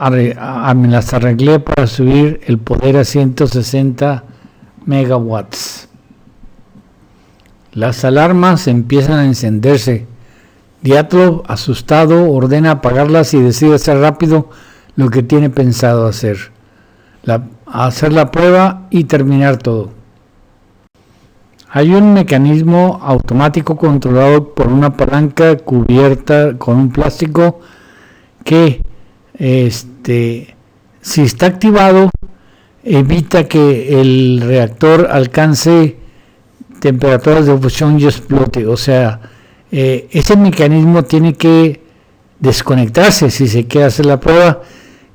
me las arreglé para subir el poder a 160 megawatts. Las alarmas empiezan a encenderse. Dyatlov, asustado, ordena apagarlas y decide hacer rápido lo que tiene pensado hacer. Hacer la prueba y terminar todo. Hay un mecanismo automático controlado por una palanca cubierta con un plástico que si está activado evita que el reactor alcance temperaturas de fusión y explote. O sea, ese mecanismo tiene que desconectarse si se quiere hacer la prueba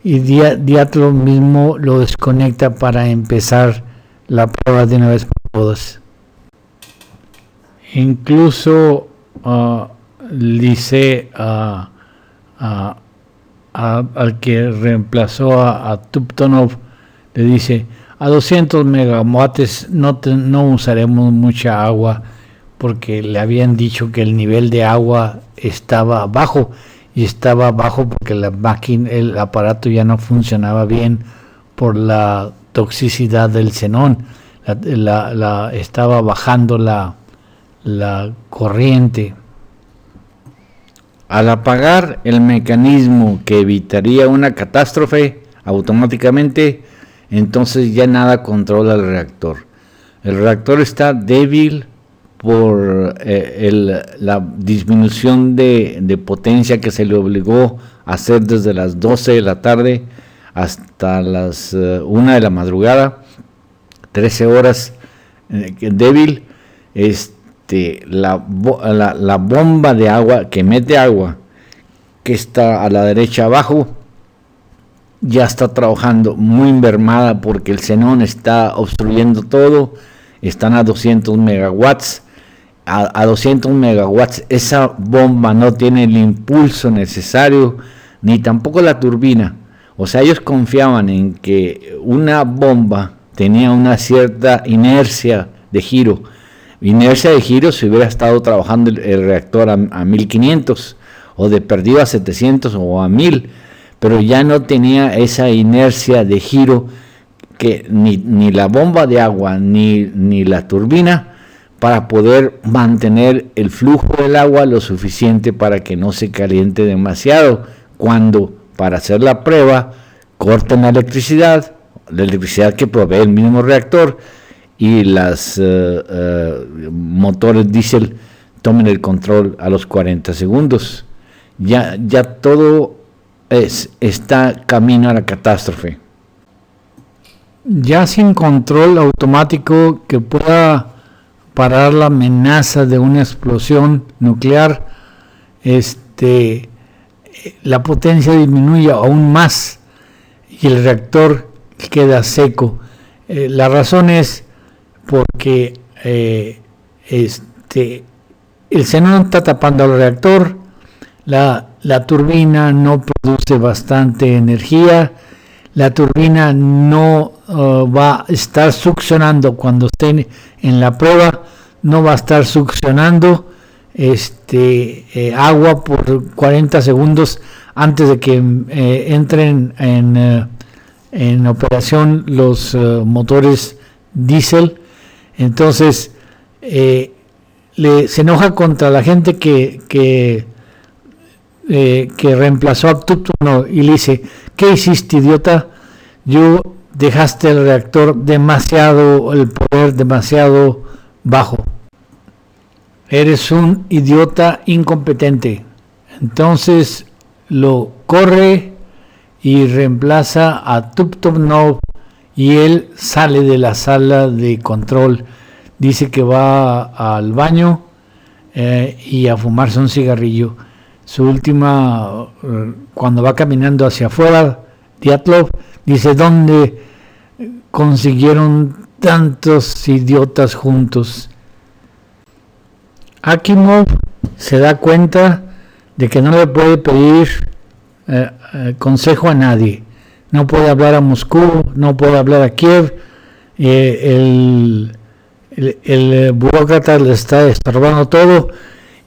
y Dyatlov mismo lo desconecta para empezar la prueba de una vez por todas. Incluso dice al que reemplazó a Tuptonov, le dice, a 200 megawatts no usaremos mucha agua, porque le habían dicho que el nivel de agua estaba bajo, y estaba bajo porque el aparato ya no funcionaba bien por la toxicidad del xenón. Estaba bajando la corriente. Al apagar el mecanismo que evitaría una catástrofe automáticamente, entonces ya nada controla el reactor. El reactor está débil por la disminución de potencia que se le obligó a hacer desde las 12 de la tarde hasta las 1 de la madrugada, 13 horas débil. La bomba de agua que mete agua, que está a la derecha abajo, ya está trabajando muy mermada porque el xenón está obstruyendo todo. Están a 200 megawatts. A 200 megawatts esa bomba no tiene el impulso necesario, ni tampoco la turbina. O sea, ellos confiaban en que una bomba tenía una cierta inercia de giro. Inercia de giro si hubiera estado trabajando el reactor a 1500 o de perdido a 700 o a 1000, pero ya no tenía esa inercia de giro que ni la bomba de agua ni la turbina para poder mantener el flujo del agua lo suficiente para que no se caliente demasiado, cuando para hacer la prueba cortan la electricidad que provee el mismo reactor, y las motores diésel tomen el control a los 40 segundos. Ya todo está camino a la catástrofe. Ya sin control automático que pueda parar la amenaza de una explosión nuclear, la potencia disminuye aún más y el reactor queda seco. La razón es porque el xenón está tapando el reactor, la turbina no produce bastante energía, la turbina no va a estar succionando cuando esté en la prueba, no va a estar succionando agua por 40 segundos antes de que entren en operación los motores diésel. Entonces se enoja contra la gente que reemplazó a Tuptunov y le dice: ¿qué hiciste, idiota? Dejaste el reactor el poder demasiado bajo. Eres un idiota incompetente. Entonces lo corre y reemplaza a Tuptunov y él sale de la sala de control. Dice que va al baño y a fumarse un cigarrillo. Cuando va caminando hacia afuera, Dyatlov dice: ¿dónde consiguieron tantos idiotas juntos? Akimov se da cuenta de que no le puede pedir consejo a nadie. No puede hablar a Moscú, no puede hablar a Kiev. El burócrata le está estorbando todo,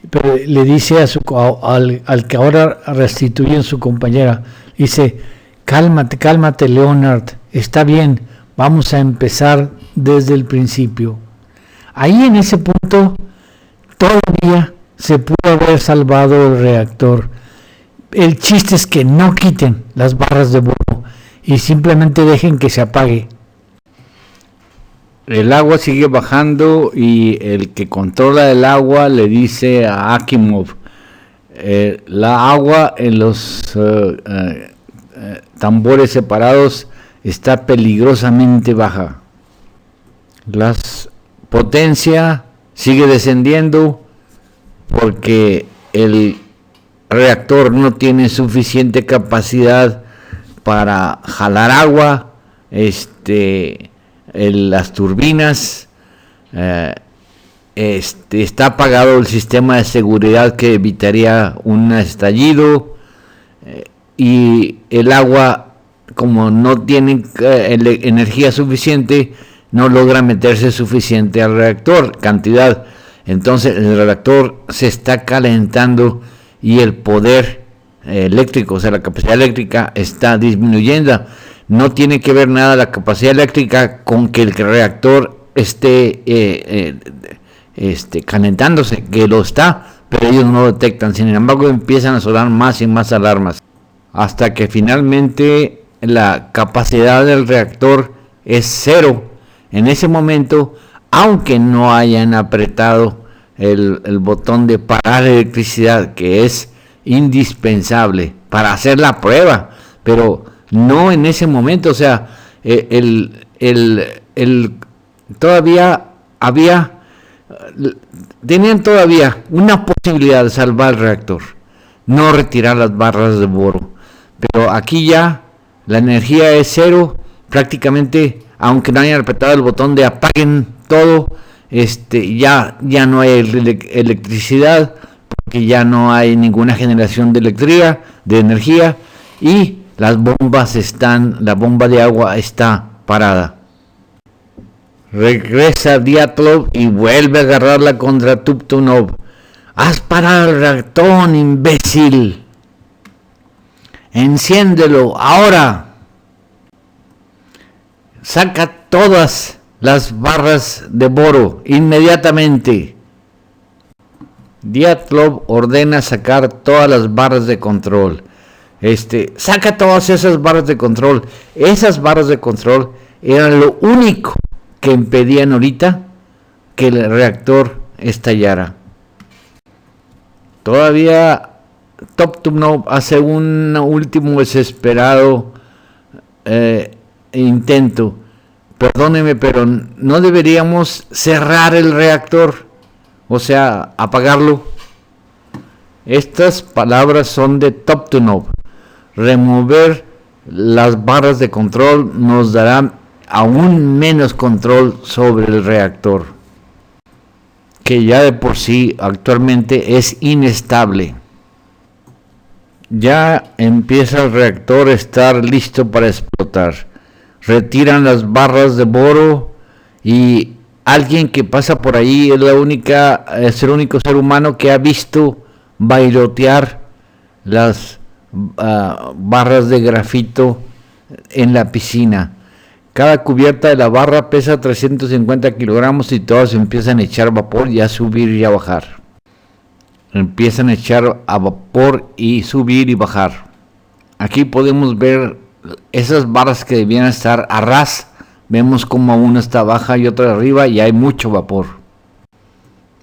pero le dice al que ahora restituye en su compañera, dice: cálmate Leonard, está bien, vamos a empezar desde el principio. Ahí en ese punto todavía se pudo haber salvado el reactor. El chiste es que no quiten las barras de boro y simplemente dejen que se apague. El agua sigue bajando y el que controla el agua le dice a Akimov: la agua en los tambores separados está peligrosamente baja. La potencia sigue descendiendo porque el reactor no tiene suficiente capacidad para jalar agua. Las turbinas, está apagado el sistema de seguridad que evitaría un estallido, y el agua, como no tiene energía suficiente, no logra meterse suficiente al reactor, cantidad. Entonces el reactor se está calentando y el poder eléctrico, o sea, la capacidad eléctrica está disminuyendo. No tiene que ver nada la capacidad eléctrica con que el reactor esté calentándose, que lo está, pero ellos no lo detectan. Sin embargo, empiezan a sonar más y más alarmas, hasta que finalmente la capacidad del reactor es 0. En ese momento, aunque no hayan apretado el botón de parar electricidad, que es indispensable para hacer la prueba, pero no en ese momento, o sea, todavía tenían todavía una posibilidad de salvar el reactor, no retirar las barras de boro, pero aquí ya la energía es 0, prácticamente, aunque no hayan apretado el botón de apaguen todo, ya no hay electricidad, porque ya no hay ninguna generación de energía, y la bomba de agua está parada. Regresa Dyatlov y vuelve a agarrarla contra Tuptunov. ¡Has parado el reactor, imbécil! ¡Enciéndelo ahora! Saca todas las barras de boro inmediatamente. Dyatlov ordena sacar todas las barras de control. Saca todas esas barras de control. Esas barras de control eran lo único que impedían ahorita que el reactor estallara. Todavía Tuptunov hace un último desesperado intento. Perdóneme, pero no deberíamos cerrar el reactor, o sea, apagarlo. Estas palabras son de Tuptunov: remover las barras de control nos darán aún menos control sobre el reactor, que ya de por sí actualmente es inestable. Ya empieza el reactor a estar listo para explotar. Retiran las barras de boro y alguien que pasa por ahí es el único ser humano que ha visto bailotear las barras de grafito en la piscina. Cada cubierta de la barra pesa 350 kilogramos y todas empiezan a echar vapor y a subir y a bajar. Empiezan a echar a vapor y subir y bajar. Aquí podemos ver esas barras que debían estar a ras. Vemos como una está baja y otra arriba y hay mucho vapor.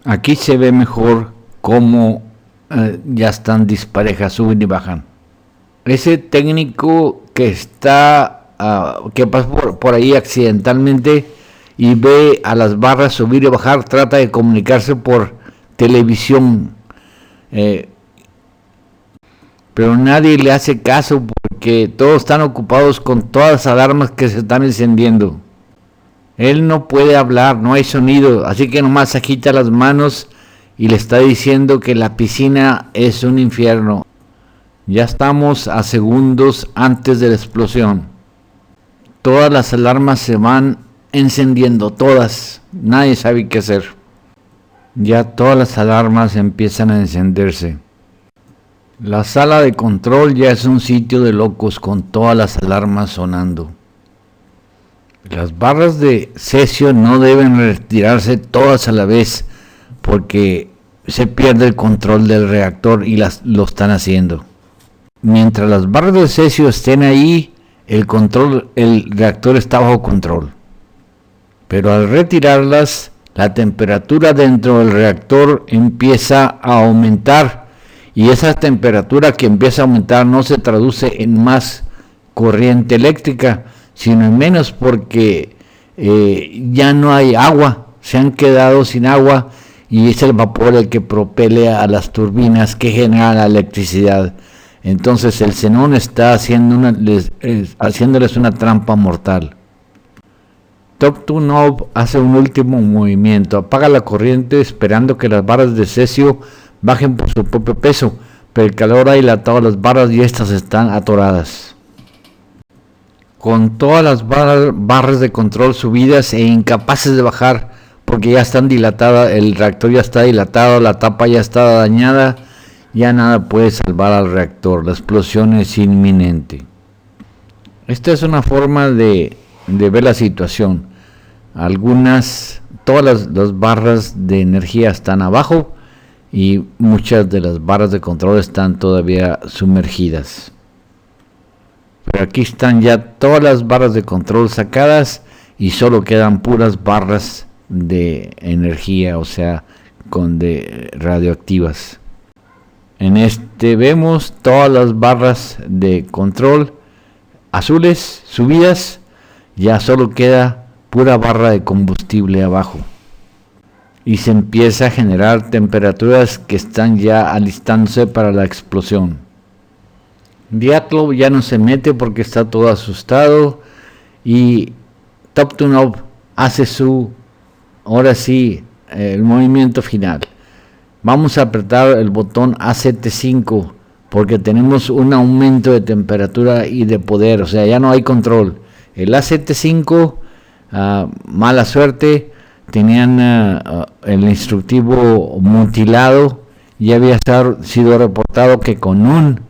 Aquí se ve mejor cómo ya están disparejas, suben y bajan. Ese técnico que que pasa por ahí accidentalmente y ve a las barras subir y bajar, trata de comunicarse por televisión, pero nadie le hace caso porque todos están ocupados con todas las alarmas que se están encendiendo. Él no puede hablar, no hay sonido, así que nomás agita las manos y le está diciendo que la piscina es un infierno. Ya estamos a segundos antes de la explosión. Todas las alarmas se van encendiendo, todas. Nadie sabe qué hacer. Ya todas las alarmas empiezan a encenderse. La sala de control ya es un sitio de locos con todas las alarmas sonando. Las barras de cesio no deben retirarse todas a la vez porque se pierde el control del reactor y lo están haciendo. Mientras las barras de cesio estén ahí, el reactor está bajo control. Pero al retirarlas, la temperatura dentro del reactor empieza a aumentar y esa temperatura que empieza a aumentar no se traduce en más corriente eléctrica, sino en menos porque ya no hay agua, se han quedado sin agua y es el vapor el que propele a las turbinas que generan la electricidad. Entonces el xenón está haciéndoles una trampa mortal. Top-to-Knob hace un último movimiento, apaga la corriente esperando que las barras de cesio bajen por su propio peso, pero el calor ha dilatado las barras y estas están atoradas. Con todas las barras de control subidas e incapaces de bajar porque ya están dilatadas, el reactor ya está dilatado, la tapa ya está dañada, ya nada puede salvar al reactor, la explosión es inminente. Esta es una forma de ver la situación. Todas las barras de energía están abajo y muchas de las barras de control están todavía sumergidas. Pero aquí están ya todas las barras de control sacadas y solo quedan puras barras de energía, o sea, de radioactivas. En este vemos todas las barras de control azules subidas, ya solo queda pura barra de combustible abajo. Y se empieza a generar temperaturas que están ya alistándose para la explosión. Dyatlov ya no se mete porque está todo asustado y Top-to-Knob hace ahora sí, el movimiento final. Vamos a apretar el botón AZT5 porque tenemos un aumento de temperatura y de poder, o sea, ya no hay control. El AZT5, mala suerte, tenían el instructivo mutilado, ya había sido reportado que con un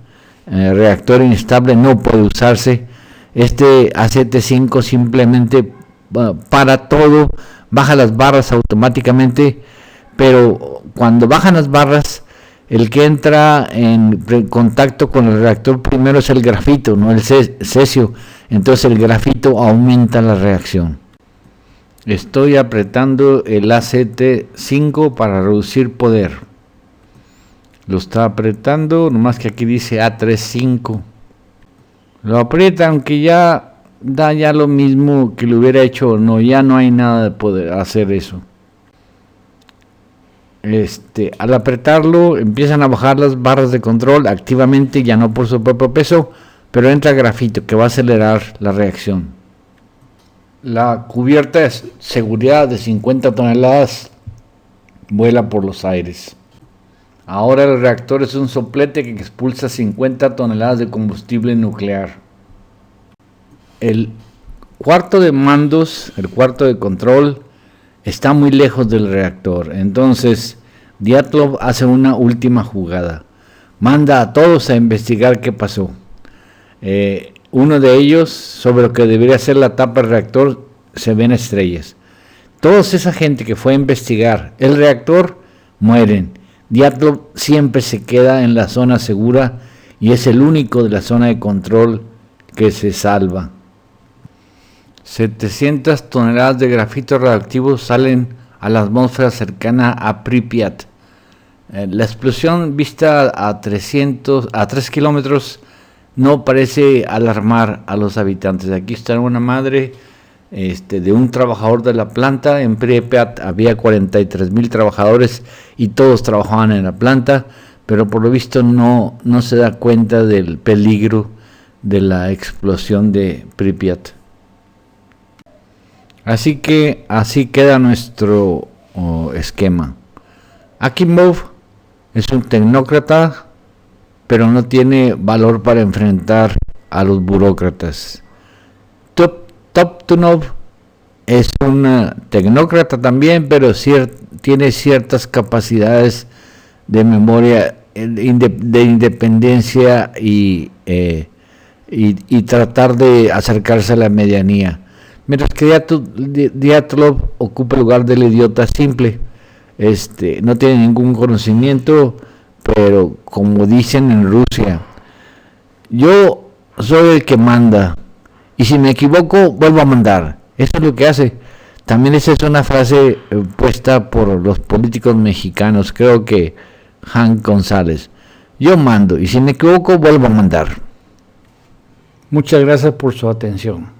reactor inestable no puede usarse. Este AZT5 simplemente para todo, baja las barras automáticamente, pero cuando bajan las barras, el que entra en contacto con el reactor primero es el grafito, no el cesio, entonces el grafito aumenta la reacción. Estoy apretando el AZT5 para reducir poder. Lo está apretando, nomás que aquí dice A35. Lo aprieta, aunque ya da ya lo mismo que lo hubiera hecho. No, ya no hay nada de poder hacer eso. Al apretarlo empiezan a bajar las barras de control activamente, ya no por su propio peso, pero entra grafito que va a acelerar la reacción. La cubierta de seguridad de 50 toneladas vuela por los aires. Ahora el reactor es un soplete que expulsa 50 toneladas de combustible nuclear. El cuarto de mandos, el cuarto de control, está muy lejos del reactor. Entonces, Dyatlov hace una última jugada. Manda a todos a investigar qué pasó. Uno de ellos, sobre lo que debería ser la tapa del reactor, se ven estrellas. Toda esa gente que fue a investigar el reactor, mueren. Dyatlov siempre se queda en la zona segura y es el único de la zona de control que se salva. 700 toneladas de grafito radioactivo salen a la atmósfera cercana a Pripyat. La explosión vista a 3 kilómetros no parece alarmar a los habitantes. Aquí está una madre de un trabajador de la planta. En Pripyat había 43,000 trabajadores y todos trabajaban en la planta, pero por lo visto no se da cuenta del peligro de la explosión de Pripyat. Así que así queda nuestro esquema. Akimov es un tecnócrata, pero no tiene valor para enfrentar a los burócratas. Toptunov es un tecnócrata también, pero tiene ciertas capacidades de memoria, de independencia y tratar de acercarse a la medianía. Mientras que Dyatlov ocupa el lugar del idiota simple. No tiene ningún conocimiento, pero como dicen en Rusia, yo soy el que manda, y si me equivoco, vuelvo a mandar. Eso es lo que hace. También esa es una frase puesta por los políticos mexicanos, creo que Hank González. Yo mando, y si me equivoco, vuelvo a mandar. Muchas gracias por su atención.